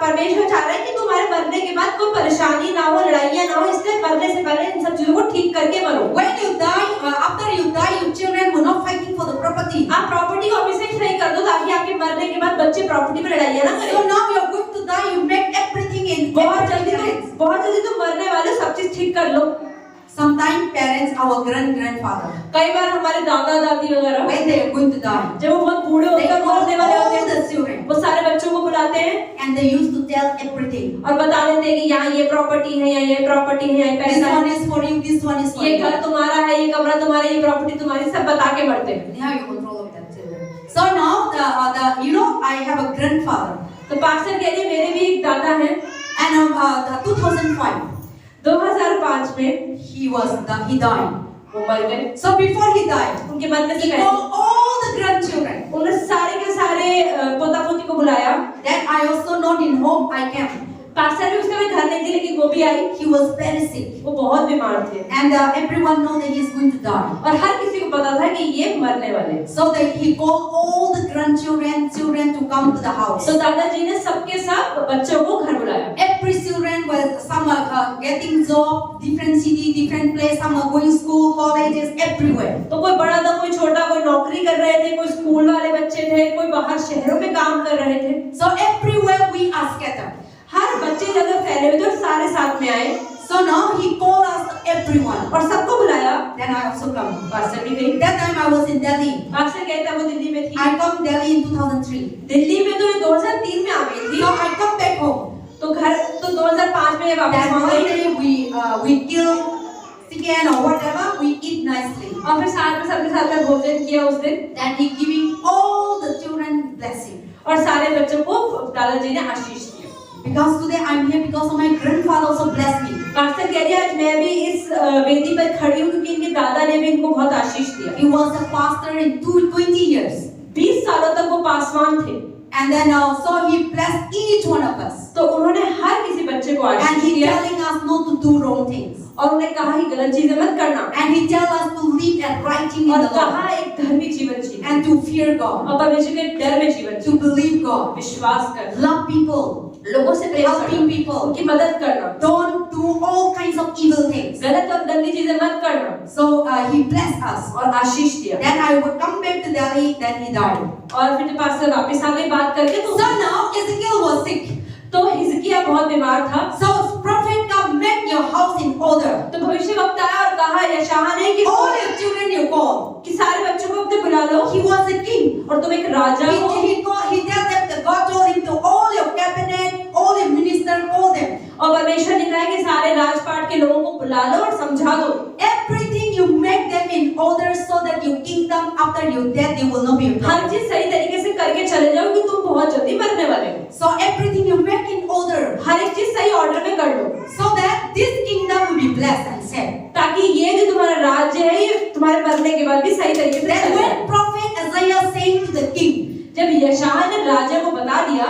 परमेश्वर चाह रहे हैं कि तुम्हारे मरने के बाद कोई परेशानी ना हो, लड़ाइयाँ ना हो, इसलिए मरने से पहले इन सब चीजों को ठीक करके मरो। When you die, after you die, your children will not fighting for the property. आप प्रॉपर्टी को अभी से ही सही कर दो ताकि आपके मरने के बाद बच्चे प्रॉपर्टी पर लड़ाइयाँ ना So करें। now you are going to die. You make everything in. बहुत जल्दी तुम मरने वाले, सब चीज ठीक कर लो। Sometimes parents, our grandfather, कई बार हमारे दादा दादी वगैरह when they are going to die, जब वो बहुत बूढ़े they होकर call मरने वाले होते all हैं, the children, वो सारे बच्चों को बुलाते हैं and they used to tell everything. और बता देते हैं कि यहाँ ये प्रॉपर्टी है, यहाँ ये प्रॉपर्टी है, यहाँ This पैसा one है, is for you. This one is for ये you. घर तुम्हारा है, ये कमरा तुम्हारा, ये प्रॉपर्टी तुम्हारी, सब बता के मरते हैं। They have your control of that children. So now I have a grandfather, तो पास्टर कह रही है मेरे भी एक दादा हैं, and the 2005 2005 में he died. वो मर गए। So before he died, उनके मरने से he पहले called all the grandchildren. उन्होंने सारे के सारे पोता पोती को बुलाया। Then I also not in home. I came. Pastor भी उसके घर नहीं थी लेकिन वो भी आई। He was very sick, वो बहुत बीमार थे and everyone know that he is going to die. और हर किसी को पता था कि ये मरने वाले हैं। So that he called all the grandchildren to come to the house. तो दादाजी ने सबके सब बच्चों को घर बुलाया। Every children was some are getting job, different city, different place. Some are going school, colleges, everywhere. तो कोई बड़ा था, कोई छोटा, कोई नौकरी कर रहे थे, कोई स्कूल वाले बच्चे थे, कोई बाहर शहरों में काम कर रहे थे। So everywhere we are scattered. हर बच्चे जगह फैले हुए थे और सारे साथ में आए। So now he called us everyone. और सबको बुलाया। Then I also come. Pastor भी गई। That time I was in Delhi. Pastor कहता वो दिल्ली में थी। I come Delhi in 2003. Delhi में तो ये 2003 में आ गई थी। So I come back home. तो घर तो 2005 में वापस That आ one गई। day we kill chicken or whatever. We eat nicely. और फिर साथ में सबके साथ में भोजन किया उस दिन। Then he giving all the children blessing. और सारे बच्चों को दादाजी ने आशीष दिया। Because today I'm here because of my grandfather also blessed me. Pastor कह रही है आज मैं भी इस वेदी पर खड़ी हूँ क्योंकि इनके दादा ने भी इनको बहुत आशीष दिया। He was a pastor in 20 years. 20 सालों तक वो पासवान थे। And then so he blessed each one of us. तो उन्होंने हर किसी बच्चे को And आशीष he दिया telling us not to do wrong things. और उन्हें कहा कि गलत चीजें मत करना And he tell us to live and writing in और the Lord. कहा एक धर्मी जीवन जीना And to fear God. और परमेश्वर के डर में जीवन To believe God. विश्वास करना, Love people. लोगों से प्रेम Helping करना, people. उनकी मदद करना, Don't do all kinds of evil things. गलत और गंदी चीजें मत करना So he blessed us. और आशीष दिया। Then I would come back to Delhi. Then he died. और फिर पास्टर वापस आ गए बात करके। तो So now Ezekiel was sick. तो हिजकिय्याह बहुत बीमार था। So prophet come make your house in order. तो भविष्यवक्ता आया और कहा यशायाह ने कि All your children you call. कि सारे बच्चों को अपने बुला लो He was a king. और तुम एक राजा हो। He tells them that God told him to all your cabinet, all your ministers, call them. और परमेश्वर ने कहा कि सारे राजपाट के लोगों को बुला लो और समझा दो। Everything you make them in order so that your kingdom after your death they will not be her affected. चीज सही तरीके से करके चले जाओ कि तुम बहुत जल्दी मरने वाले हो। So everything you make in order हर एक चीज सही ऑर्डर में कर लो so that this kingdom will be blessed and saved. ताकि ये जो तुम्हारा राज्य है ये तुम्हारे मरने के बाद भी सही तरीके से Then चले। when prophet Isaiah saying to the king, जब यशायाह ने राजा को बता दिया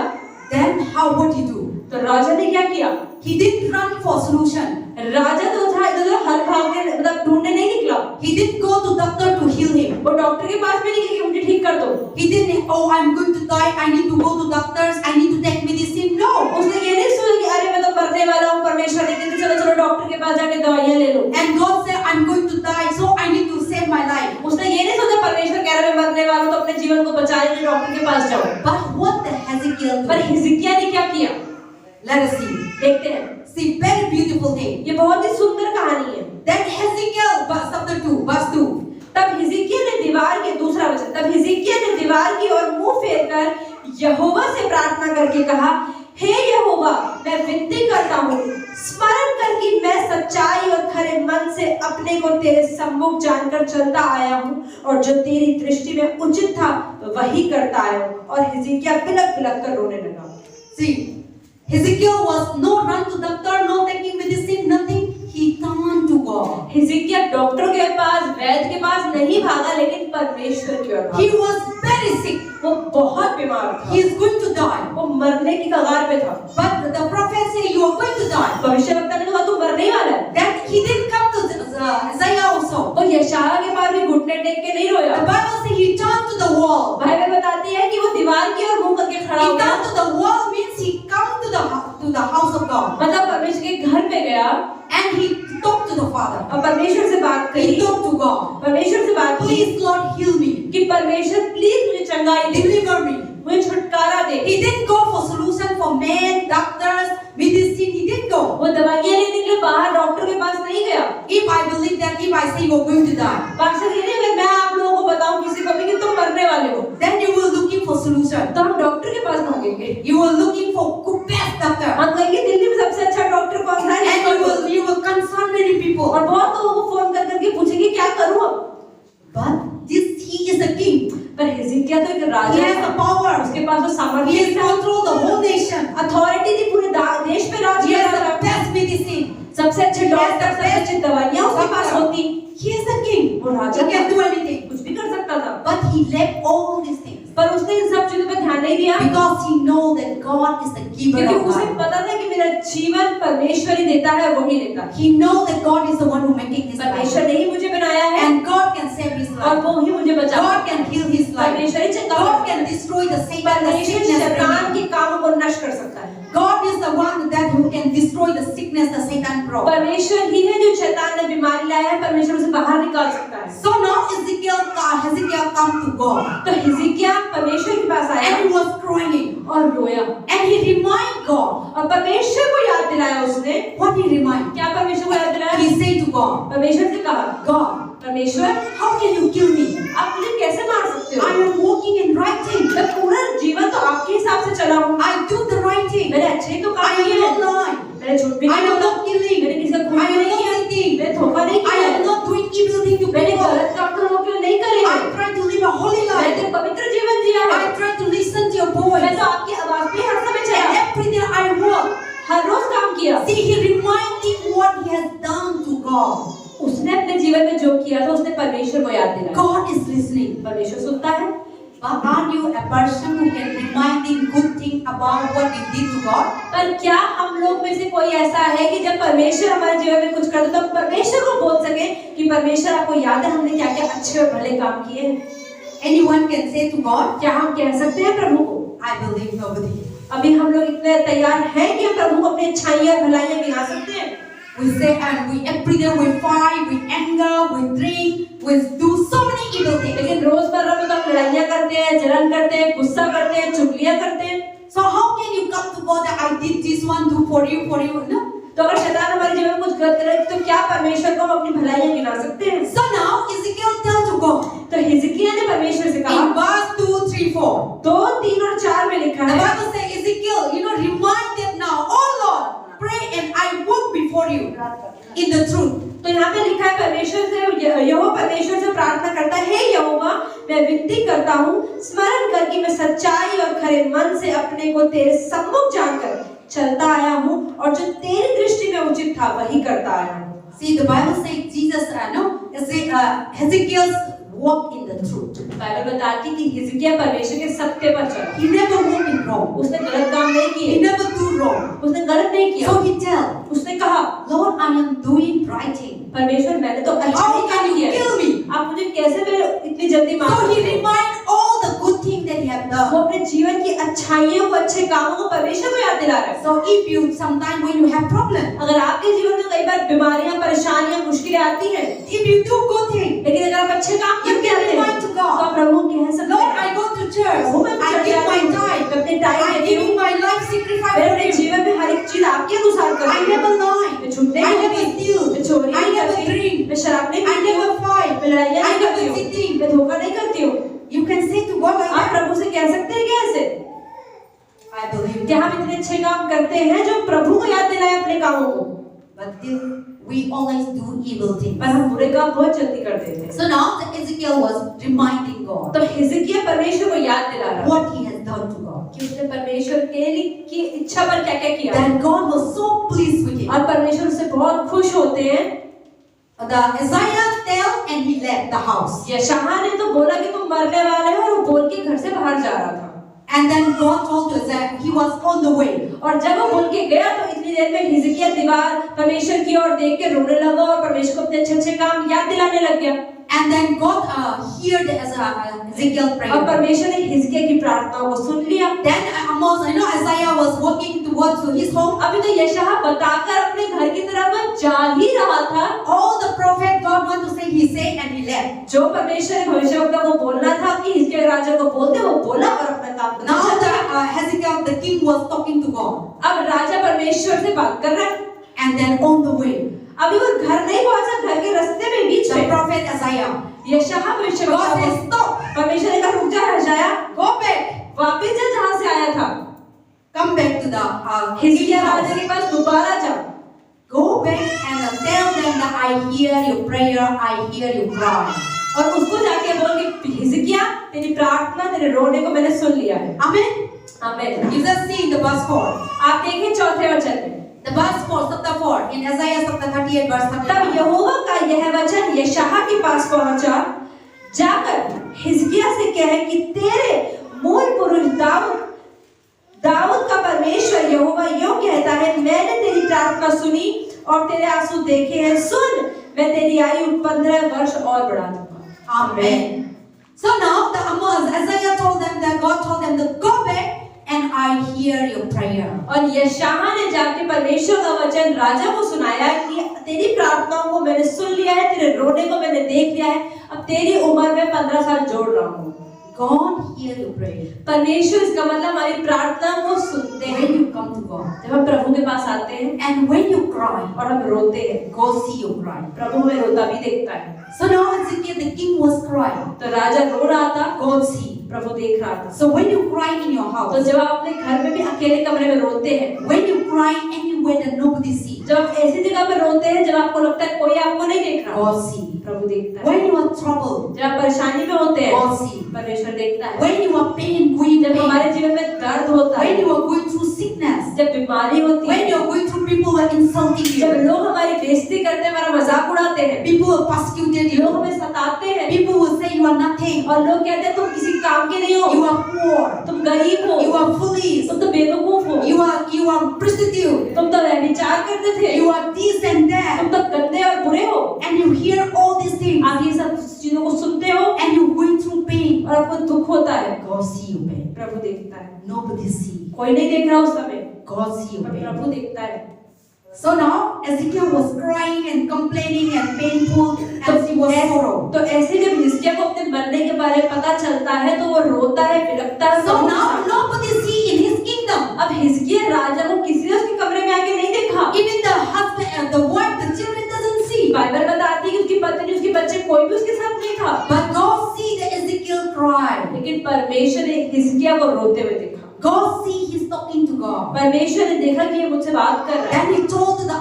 then how would he do? तो राजा ने क्या किया? He didn't run for solution. राजा तो था इधर हल भागने मतलब ढूंढने नहीं निकला। He didn't go to doctor to heal him. वो डॉक्टर के पास भी नहीं गया कि मुझे ठीक कर दो। He didn't, oh, I'm going to die, I need to go to doctors, I need to take medicine. No. उसने ये नहीं सोचा कि अरे मैं तो मरने वाला हूँ परमेश्वर ने कहते चलो चलो डॉक्टर के पास जाके दवाइयाँ ले लो। And God said, I'm going to die, so I need to save my life. उसने ये नहीं सोचा परमेश्वर कह रहा है मैं मरने वाला हूँ तो अपने जीवन को बचाने के लिए डॉक्टर के पास जाओ। But what the Hezekiah पर did? हिजकिय्याह ने क्या किया? Let us see. देखते हैं। See, very beautiful thing. ये बहुत ही सुंदर कहानी है। Then Hezekiah, chapter 2, verse 2. तब हिजकिय्याह ने दीवार के दूसरा वचन तब हिजकिय्याह ने दीवार की ओर मुंह फेर कर यहोवा से प्रार्थना करके कहा हे यहोवा मैं विनती करता हूँ स्मरण कर कि मैं सच्चाई और खरे मन से अपने को तेरे सम्मुख जानकर चलता आया हूँ और जो तेरी दृष्टि में उचित था वही करता आया हूँ। और हिजकिय्याह बिलक बिलक कर रोने लगा। See, Hezekiah was no run to doctor, no taking medicine, nothing. He turned to God. Hezekiah doctor के पास वैद्य के पास नहीं भागा लेकिन परमेश्वर की ओर He भागा। was very sick. वो बहुत बीमार था। He is going to die. वो मरने की कगार पे था। But the prophet said, you are going to die. भविष्यवक्ता ने कहा तू मरने ही वाला है। Then he didn't come to Isaiah also. और यशायाह के पास भी घुटने टेक के नहीं रोया। The Bible says he turned to the wall. Bible बताती है कि वो दीवार की ओर मुंह करके खड़ा He हो गया। turned to the wall means he come to the house of God. मतलब परमेश्वर के घर पे गया And he talked to the Father. और परमेश्वर से बात He करी। talked to God. परमेश्वर से बात की Please Lord heal me. कि परमेश्वर प्लीज मुझे चंगाई दे, Deliver me. मुझे छुटकारा दे। He didn't go for solution for men, doctors, medicine. He didn't go. वो दवाइयाँ लेने के लिए बाहर डॉक्टर के पास नहीं गया। If I believe that if I say you are going to die, pastor ये नहीं अगर मैं आप लोगों को बताऊं किसी को भी कि तुम मरने वाले हो then you will looking for solution. तो हम डॉक्टर के पास भागेंगे। You will looking for good best doctor. हम कहेंगे दिल्ली में सबसे अच्छा डॉक्टर कौन सा है? And you will consult many people. और बहुत लोगों को फोन कर करके पूछेंगे क्या करूं अब? But he is a king. पर हिजकिय्याह तो एक He राजा has था। the power. उसके पास वो He सामर्थ्य has था, control the whole nation. Authority थी पूरे देश पे राज He कर has रहा the था। best medicine. सबसे अच्छे डॉक्टर, सबसे अच्छी दवाइयाँ उसके पास होती। He is the king. वो राजा He can do anything. कुछ भी कर सकता था। But he left all these things पर उसने इन सब चीजों पे ध्यान नहीं दिया because he know that God is the giver क्योंकि of उसे life. पता था कि मेरा जीवन परमेश्वर ही देता है, वही लेता है। He know that God is the one who making his life. परमेश्वर ने ही मुझे बनाया है And God can save his और life. वो ही मुझे बचा। God can heal his life. परमेश्वर ही चंगा God कर can सकता है। destroy the Satan, the परमेश्वर sickness, शैतान everything. के कामों को नष्ट कर सकता है। God is the one that who can destroy the sickness, the Satan brought. परमेश्वर ही है जो शैतान ने बीमारी लाया है, परमेश्वर उसे बाहर निकाल सकता है। So now Hezekiah come to God तो हिजकिय्याह परमेश्वर के पास आया and he was crying और रोया and he remind God. और परमेश्वर को याद दिलाया उसने। What he remind? क्या परमेश्वर को याद दिलाया? He said to God, परमेश्वर से कहा God, परमेश्वर how can you kill me? आप मुझे कैसे मार सकते हो? I am walking in right thing. मैं पूरा जीवन तो आपके हिसाब से चला हूँ। I do the right thing. मैंने अच्छे ही तो I काम am किए not हैं। lying. मैंने झूठ भी I नहीं am बोला। not killing. मैंने किसी का खून I भी am नहीं not किया। cheating. मैंने धोखा नहीं I किया। am not doing evil thing to मैंने people. गलत काम तो लोगों के लिए नहीं करे हैं। I try to live a holy मैंने life. तो पवित्र जीवन जिया है। I try to listen to your मैं voice. तो आपकी आवाज पे हर समय And चला। every day I work. हर रोज काम किया। See, he reminding what he has done to God. उसने अपने जीवन में जो किया था उसने परमेश्वर को याद दिलाया। God is listening. परमेश्वर सुनता है। But are you a person who can reminding good thing about what he did to God? पर क्या हम लोग में से कोई ऐसा है कि जब परमेश्वर हमारे जीवन में कुछ करते तो हम परमेश्वर को बोल सके कि परमेश्वर आपको याद है हमने क्या क्या अच्छे और भले काम किए हैं? Anyone can say to God, क्या हम कह सकते हैं प्रभु को? I believe nobody. अभी हम लोग इतने तैयार हैं कि हम प्रभु को अपनी अच्छाइयाँ और भलाइयाँ गिना सकते हैं। We say and we every day we fight, we anger, we drink, we do so many evil things. लेकिन रोजमर्रा में तो हम लड़ाइयाँ करते हैं, जलन करते हैं, गुस्सा करते हैं, चुगलियाँ करते हैं। So how can you come to God that I did this one, do for you, No. तो अगर शैतान हमारे जीवन में कुछ गलत करे तो क्या परमेश्वर को हम अपनी भलाइयां गिना सकते हैं? So now Ezekiel tells to God तो हिजकिय्याह ने परमेश्वर से कहा, in verse 2, 3, 4. 2, 3 और 4 में लिखा The है, Bible says, Ezekiel, remind them now, oh Lord, pray and I walk before you in the truth. तो यहाँ पे लिखा है परमेश्वर से, यहोवा परमेश्वर से प्रार्थना करता है, हे यहोवा मैं विनती करता हूँ, स्मरण कर कि मैं सच्चाई और खरे मन से अपने को तेरे सम्मुख जानकर चलता आया हूँ और जो तेरी दृष्टि में उचित था वही करता आया हूँ। See, the Bible says Jesus, Ezekiel's walk in the truth. Bible बताती है कि हिजकिय्याह परमेश्वर के सत्य पर चला। He never walked in wrong. उसने गलत काम नहीं He किए, never do wrong. उसने गलत नहीं किया। So he tell, उसने कहा, Lord, I am doing right thing. परमेश्वर मैंने तो अच्छा How ही can काम you किया kill है, me? आप मुझे कैसे मेरे इतनी जल्दी मार So he सकते हैं? remind all the good things that he have वो done. अपने जीवन की अच्छाइयों को, अच्छे कामों को परमेश्वर को याद दिला रहा है। So if you sometime when you have problem, अगर आपके जीवन में कई बार बीमारियां, परेशानियां, मुश्किलें आती हैं, if you do good thing, लेकिन अगर आप अच्छे काम you करते can हैं remind to तो God, आप प्रभु को कह सकते Lord, हैं, I go to church. प्रभु मैं I चर्च give जाता my हूँ, time. मैं अपने टाइम I देती हूँ, giving my life sacrifice मैं for अपने you. जीवन में हर एक चीज आपके अनुसार I करती हूँ। never lie. मैं झूठ नहीं I never बोलती, steal. मैं चोरी I नहीं never करती, drink. मैं शराब नहीं I पीती हूँ, never fight. मैं लड़ाइयाँ I नहीं never करती हूँ, cheating. मैं धोखा नहीं करती हूँ। You can say to God like आप that. प्रभु से कह सकते हैं क्या ऐसे? I believe. क्या हम इतने अच्छे काम करते हैं जो प्रभु को याद दिलाए अपने कामों को? But still, we always do evil things. पर हम बुरे काम बहुत जल्दी कर देते हैं। So now the Ezekiel was reminding God तो हिजकिय्याह परमेश्वर को याद दिला रहा है what he has done to God. कि उसने परमेश्वर के लिए की इच्छा पर क्या क्या किया, Then God was so pleased with him. और परमेश्वर उससे बहुत खुश होते हैं। The Isaiah tell and he left the house. यशायाह ने तो बोला कि तुम मरने वाले हो, और वो बोल के घर से बाहर जा रहा था। And then God told to Isaiah he was on the way. और जब वो बोल के गया तो इतनी देर में हिजकिय्याह दीवार परमेश्वर की ओर देख के रोने लगा और परमेश्वर को अपने अच्छे अच्छे काम याद दिलाने लग गया। And then God heard Ezekiel और prayer. परमेश्वर ने हिजकिय्याह की प्रार्थनाओं को सुन लिया। Then Amos, Isaiah was walking towards his home. अभी तो यशायाह बताकर अपने घर की तरफ जा ही रहा था, All the prophet God want to say, he said and he left. जो परमेश्वर ने भविष्यवक्ता को बोलना था कि हिजकिय्याह राजा को बोलते, वो बोला और अपना काम करना Now चाहा। Hezekiah the king was talking to God. अब राजा परमेश्वर से बात कर रहा है। And then on the way, अभी वो घर नहीं पहुंचा, घर के रास्ते में बीच the में prophet Isaiah, यशायाह भविष्यवक्ता God says, को stop, परमेश्वर ने कहा, रुक जा यशायाह, go back, वापस जा जहां से आया था। come back to the Hezekiah Raja house. के पास दोबारा जा, Go back and tell them that I hear your prayer, I hear your cry. और उसको जाके बोल कि हिजकिय्याह तेरी प्रार्थना, तेरे रोने को मैंने सुन लिया है। Amen. आमीन। You just see in the verse 4. आप देखें चौथे वचन में, The verse 4, chapter 4, in Isaiah chapter 38, verse तब 39. यहोवा का यह वचन यशायाह के पास पहुंचा, जाकर हिजकिय्याह से कहे कि तेरे मूल पुरुष दाऊद का परमेश्वर यहोवा यूं कहता है, मैंने तेरी प्रार्थना सुनी और तेरे आंसू देखे हैं, सुन मैं तेरी आयु 15 वर्ष और बढ़ा दूंगा। Amen. So now the Isaiah told them that God told them to go back and I hear your prayer. और यशायाह ने जाके परमेश्वर का वचन राजा को सुनाया कि तेरी प्रार्थनाओं को मैंने सुन लिया है, तेरे रोने को मैंने देख लिया है, अब तेरी उम्र में 15 साल जोड़ रहा हूँ। God hear your prayer. परमेश्वर इसका मतलब हमारी प्रार्थना को सुनते हैं। When you come to God जब हम प्रभु के पास आते हैं and when you cry, और हम रोते हैं, God see you cry. प्रभु हमें रोता भी देखता है। So now Ezekiel the king was crying. तो राजा रो रहा था, God see. प्रभु देख रहा था। So when you cry in your तो house, जब आप अपने घर में भी अकेले कमरे में रोते हैं, when you cry anywhere that nobody see, जब आप ऐसी जगह पर रोते हैं जब आपको लगता है कोई आपको नहीं देख रहा, God see. प्रभु देखता है। When you are troubled, जब आप परेशानी में होते हैं, God see. परमेश्वर देखता है। When you are pain, going जब pain, हमारे जीवन में दर्द होता है, when you are going through sickness, जब बीमारी होती when है, you are going through people who are insulting जब you, लोग हमारी बेइज्जती करते हैं, हमारा मजाक उड़ाते हैं, people who are persecuted लोग you, हमें सताते हैं, people who say you are nothing, और लोग कहते हैं तुम किसी काम के नहीं हो, you are poor, तुम गरीब हो, you are foolish, तुम तो बेवकूफ हो, you are prostitute, तुम तो व्यभिचार करते थे, you are this and that, तुम तो गंदे और बुरे हो। and you hear all these things, आप ये सब चीजों को सुनते हो and you going through pain. और आपको दुख होता है, God see you pain. प्रभु देखता है। Nobody see. कोई नहीं देख रहा उस समय, God see you पर pain. प्रभु देखता है। So now Ezekiel was crying and complaining and painful and he was sorrow. तो ऐसे जब हिजकिय्याह को अपने मरने के बारे में पता चलता है तो वो रोता है, बिलखता है। So now nobody see in his kingdom. अब हिजकिय्याह राजा को किसी ने उसके कमरे में आके नहीं देखा, Even the बाइबल बताती है कि उसकी पत्नी उसके बच्चे कोई भी उसके साथ नहीं था, But God see the Ezekiel cry. लेकिन परमेश्वर ने हिजकिय्याह को रोते हुए देखा। God see he's talking to God. परमेश्वर ने देखा कि ये मुझसे बात कर रहा है, Then he told to the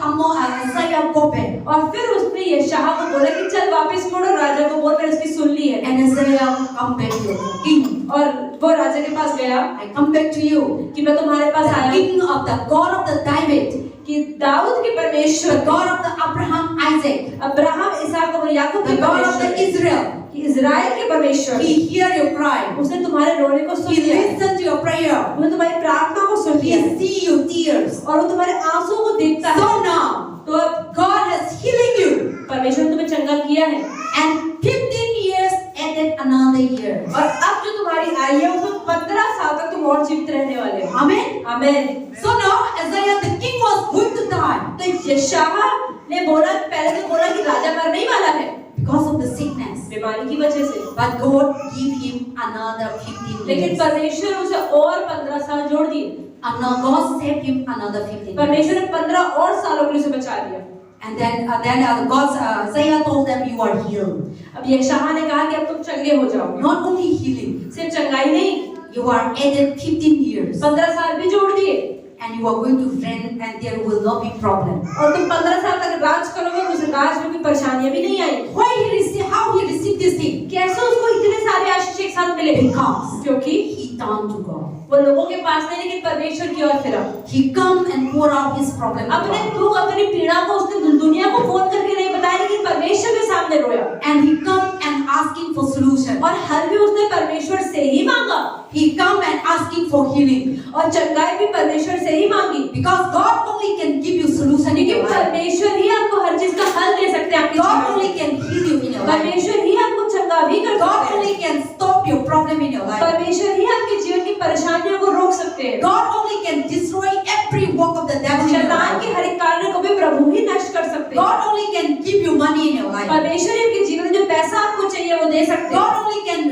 Isaiah, go back. और फिर उसने यशायाह को बोला कि चल वापस मुड़ो, राजा को बोल, मैंने उसकी सुन ली है। And Isaiah, come back to the king. और वो राजा के पास गया I come back to you. कि मैं तुम्हारे पास The आया, king of the God of the David, कि दाऊद के the परमेश्वर, God of the Abraham, Isaac, Abraham, इसहाक और याकूब the के God of the परमेश्वर, Israel. कि इज़राइल के परमेश्वर, He hear your cry. उसने तुम्हारे रोने को सुन He लिया, listen to your prayer. उसने तुम्हारी प्रार्थना को सुन लिया, He see your tears. और वो तुम्हारे आंसू को देखता है। So now, तो अब God has healing you. परमेश्वर ने तुम्हें चंगा किया है, And 15 years added another year. और अब जो तुम्हारी आयु है उसमें 15 साल तक तुम और जीवित रहने वाले हो। Amen. आमीन। So now Isaiah the king was going to die तो यशायाह ने बोला, पहले तो बोला कि राजा मरने ही वाला है because of the sickness. बीमारी की वजह से, But God give him another 15 लेकिन years. परमेश्वर उसे और 15 साल जोड़ दिए। And now God saved him another 15 years. परमेश्वर ने 15 और सालों के लिए उसे बचा लिया। And then Isaiah told them, you are healed. अब यशायाह ने कहा कि अब तुम चंगे हो जाओगे। Not only healing, सिर्फ चंगाई नहीं, you are added 15 years. 15 साल भी जोड़ दिए, And you are going to reign and there will not be problem. और तुम 15 साल तक राज करोगे, उस राज में कोई परेशानियां भी नहीं आएंगी। How he received this thing? कैसे उसको इतने सारे आशीष एक साथ मिले? Because क्योंकि he turned to God. वो लोगों के पास नहीं, लेकिन परमेश्वर की ओर फिरा। He come and pour out his problem to अपने God. दुख, अपनी पीड़ा को उसने दुनिया को फोन करके नहीं बताया, लेकिन परमेश्वर के सामने रोया, And he come and asking for solution. और हल भी उसने परमेश्वर से ही मांगा, He come and asking for healing. और चंगाई भी परमेश्वर से ही मांगी, Because God only can give you solution in क्योंकि your life. परमेश्वर ही आपको हर चीज का हल दे सकते हैं आपके God जीवन only में। can heal you in your life. परमेश्वर ही आपको चंगा भी कर God सकते हैं। only can stop your problem in your life. परमेश्वर ही आपके जीवन की परेशानियों को रोक सकते हैं। God only can destroy every work of the devil in your शैतान life. के हर एक कार्य को भी प्रभु ही नष्ट कर सकते हैं। God only can give you money in your life. परमेश्वर ही आपके जीवन में जो पैसा आपको चाहिए वो दे सकते हैं। God only can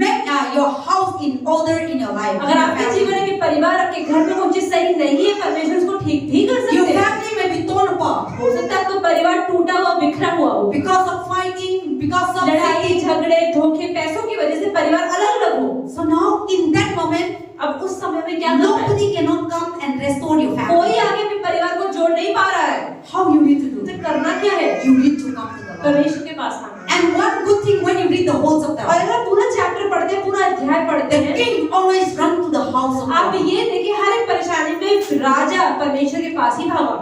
make your house in order in your life. अगर आपके जीवन में, आपके परिवार, आपके घर में कोई चीज सही नहीं है, परमेश्वर उसको ठीक भी कर Your सकते हैं। family may be torn apart हो सकता है आपका परिवार टूटा हुआ, बिखरा हुआ हो, because of fighting, because of लड़ाई fighting. झगड़े धोखे पैसों की वजह से परिवार अलग अलग हो। So now in that moment, अब उस समय में क्या करना है? nobody cannot come and restore your कोई family. आगे भी परिवार को जोड़ नहीं पा रहा है। How you need to do? तो करना क्या है? You need to come to the Lord. परमेश्वर के पास आना। And one good thing when you read the whole chapter, और अगर पूरा चैप्टर पढ़ते हैं, पूरा अध्याय पढ़ते the हैं, king always run to the house of आप God. ये देखिए हर एक परेशानी में राजा परमेश्वर के पास ही भागा,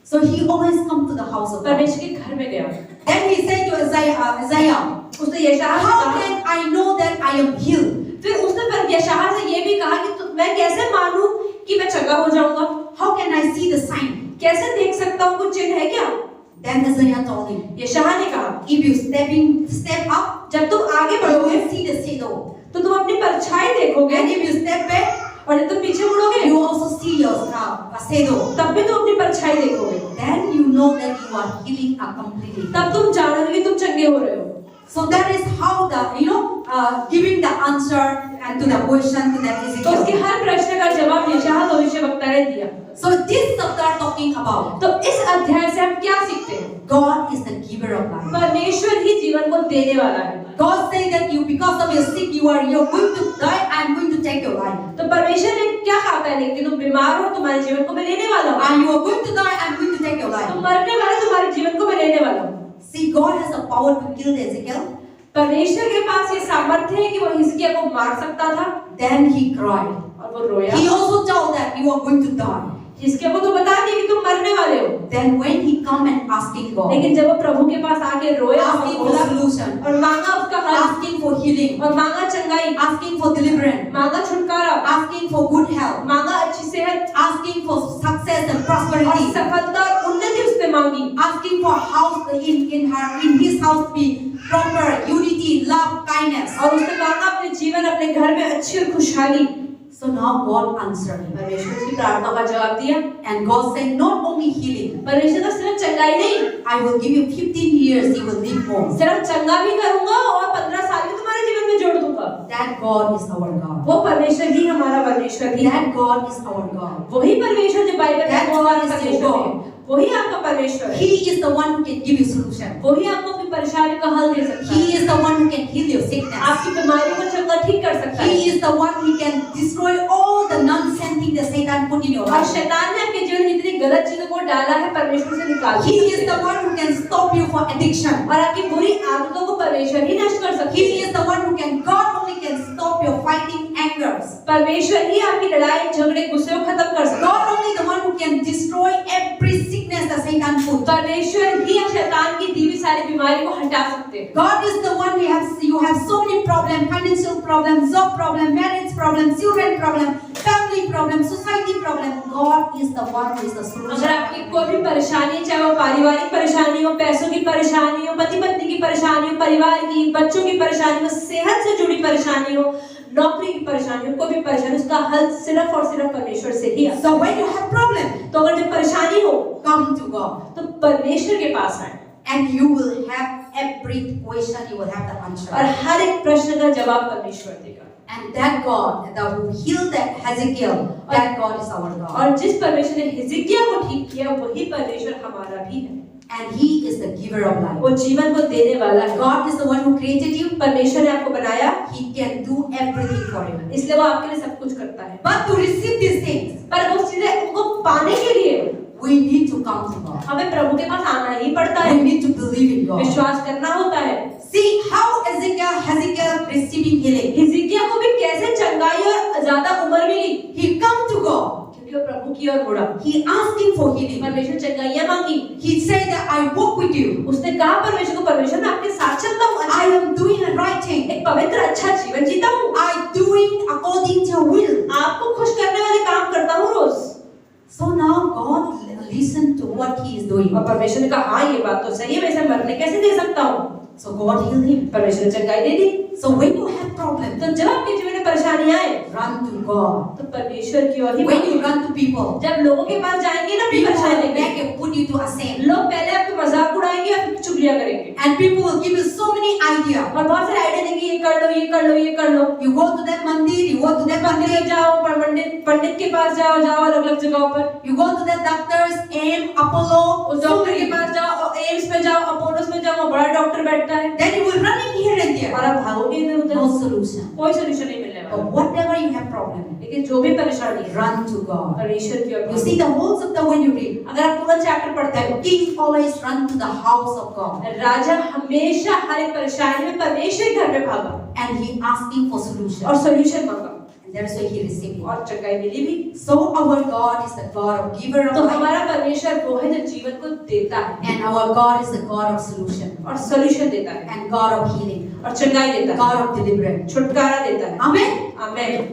So he always come to the house of God. परमेश्वर के घर में गया। Then he said to Isaiah, उसने यशायाह से how कहा, can I know that I am healed? फिर उसने पर यशायाह से ये भी कहा कि मैं कैसे मानूं कि मैं चंगा हो जाऊंगा? How can I see the sign? कैसे देख सकता हूँ, कुछ चिन्ह है क्या? Then Isaiah told him, यशायाह ने कहा, if you step up, जब तुम आगे you बढ़ोगे will see the shadow. तो तुम अपनी परछाई देखोगे, And if you step back, और जब तुम पीछे मुड़ोगे you also see your shadow. तब भी तुम अपनी परछाई देखोगे। Then you know that you are healing completely. तब तुम जानोगे कि तुम चंगे हो रहे हो। So that is how giving the answer and to the question to that तो उसके Ezekiel. हर प्रश्न का जवाब यशायाह भविष्यवक्ता ने दिया। So this chapter talking about तो इस अध्याय से हम क्या सीखते हैं? God is the giver of life. परमेश्वर ही जीवन को देने वाला है। God say that because of your sick you're going to die. I'm going to take your life. तो परमेश्वर ने क्या कहा पहले कि तुम बीमार हो, तुम्हारे जीवन को मैं लेने वाला हूँ। And you are going to die. I'm going to take your life. तुम मरने वाले, तुम्हारे जीवन को मैं लेने वाला हूँ। See, God has the power to kill Ezekiel. परमेश्वर के पास ये सामर्थ्य है कि वो हिजकिय्याह को मार सकता था, Then he cried. और वो रोया। He also told that you are going to die. हिजकिय्याह को तो बता दिया कि तुम मरने वाले हो, Then when he come and asking God, लेकिन जब वो प्रभु के पास आके रोया और asking for बोला solution, और मांगा उसका हल, asking for healing, और मांगा चंगाई, asking for deliverance, मांगा छुटकारा, asking for good health, मांगा अच्छी सेहत asking for success and और prosperity, सफलता और उन्नति उसने मांगी, asking for house in his house be proper, unity, love, kindness. और उसने मांगा अपने जीवन, अपने घर में अच्छी और खुशहाली। So now God answered him. परमेश्वर उसकी प्रार्थना का जवाब दिया। And God said, not only healing, परमेश्वर का सिर्फ चंगाई नहीं, I will give you 15 years, you will live more. सिर्फ चंगा भी करूंगा और 15 साल भी तुम्हारे जीवन में जोड़ दूंगा। That God is our God. वो परमेश्वर ही हमारा परमेश्वर भी है। That God is our God. वही परमेश्वर जो बाइबल में That वो हमारा God is परमेश्वर your है, God. वही आपका परमेश्वर है। He is the one who can give you solution. वही आपको अपनी परेशानी का हल दे सकता He है। is the one who can heal your sickness. आपकी बीमारियों को चंगा ठीक कर सकता है। He is the one who can destroy all the nonsense thing that Satan put in your और life. शैतान ने आपके जीवन में जितनी गलत चीजों को डाला है परमेश्वर से निकाल He सकता is है। the one who can stop you for addiction. और आपकी बुरी आदतों को परमेश्वर ही नष्ट कर सकता He है। is the one who can, God only can stop your fighting angers. परमेश्वर ही आपकी लड़ाई झगड़े गुस्से को खत्म कर सकता है। God only the one who can destroy every sickness that Satan put. परमेश्वर ही शैतान की दी हुई सारी बीमारी को हटा सकते हैं। God is the one you have so many problems, financial problems, job problem, marriage problem, children problem, family problem, society problem. God is the one who is the solution. अगर आपकी कोई भी परेशानी, चाहे वो पारिवारिक परेशानी हो, पैसों की परेशानी हो, पति पत्नी की परेशानी हो, परिवार की, बच्चों की परेशानी हो, सेहत से जुड़ी परेशानी हो, नौकरी की परेशानी हो, कोई भी परेशानी, उसका हल सिर्फ और सिर्फ परमेश्वर से ही आता है। So when you have problem, तो अगर जब परेशानी हो come to God, तो परमेश्वर के पास आए and you will have every question. You will have the answer. और हर एक प्रश्न का जवाब परमेश्वर देगा। And that God, that who healed that Hezekiah, that God is our God. और जिस परमेश्वर ने हिजकिय्याह को ठीक किया वही परमेश्वर हमारा भी है। And He is the giver of life. वो जीवन को देने वाला है। God is the one who created you. परमेश्वर ने आपको बनाया, He can do everything for you. इसलिए वो आपके लिए सब कुछ करता है। But to receive these things, पर वो चीजें उनको पाने के लिए we need to come to God. हमें प्रभु के पास आना ही पड़ता है। We need to believe in God. विश्वास करना होता है। See how Hezekiah receiving healing. हिजकिय्याह को भी कैसे चंगाई और ज्यादा उम्र मिली, He come to God. क्योंकि वो प्रभु की ओर मुड़ा। He asked Him for healing. परमेश्वर चंगाइयां मांगी। He said that I walk with you. उसने कहा परमेश्वर को, परमेश्वर मैं आपके साथ चलता हूँ, I am doing the right thing. एक पवित्र अच्छा जीवन जीता हूँ, I doing according to your will. आपको खुश करने वाले काम करता हूँ रोज। So now God listen to what He is doing. और परमेश्वर ने कहा हाँ ये बात तो सही है, वैसे मरने कैसे दे सकता हूँ। So God healed him. परमेश्वर ने चंगाई दे दी। So when you have problem, तो जब आपके जीवन में परेशानी आए run to God. तो परमेश्वर की ओर ही When you भागें। run to people, जब लोगों के पास जाएंगे ना, people परेशानी will लेके, back and put you to a shame. लोग पहले आपके मजाक उड़ाएंगे और फिर चुगलियां करेंगे And people will give you so many ideas. और बहुत सारे आइडिया देंगे, ये कर लो, ये कर लो, ये कर लो। You go to that mandir, you go to that मंदिर mandir, जाओ, पंडित के पास जाओ अलग अलग जगहों पर। you go to that doctors, AIM, Apollo, उस so डॉक्टर के many. पास जाओ, एम्स पे जाओ, अपोलोस में जाओ, बड़ा डॉक्टर बैठता है Then you will running here and there. और आप भागोगे इधर उधर, No solution. कोई सोल्यूशन नहीं मिलने वाला। But whatever you have problem, लेकिन जो भी परेशानी है, run to God. परमेश्वर की ओर You भागो। see the whole chapter when you read, अगर आप पूरा चैप्टर पढ़ते the हो, king always run to the house of God. राजा हमेशा हर एक परेशानी में परमेश्वर के घर में भागा And he asking for solution. और सॉल्यूशन मांगा And that's why he received it. और चंगाई मिली भी। So our God is the God of giver of तो life. हमारा परमेश्वर वो है जो जीवन को देता है And our God is the God of solution. और सॉल्यूशन देता है And God of healing. और चंगाई देता है, God of deliverance. छुटकारा देता है। Amen. आमीन।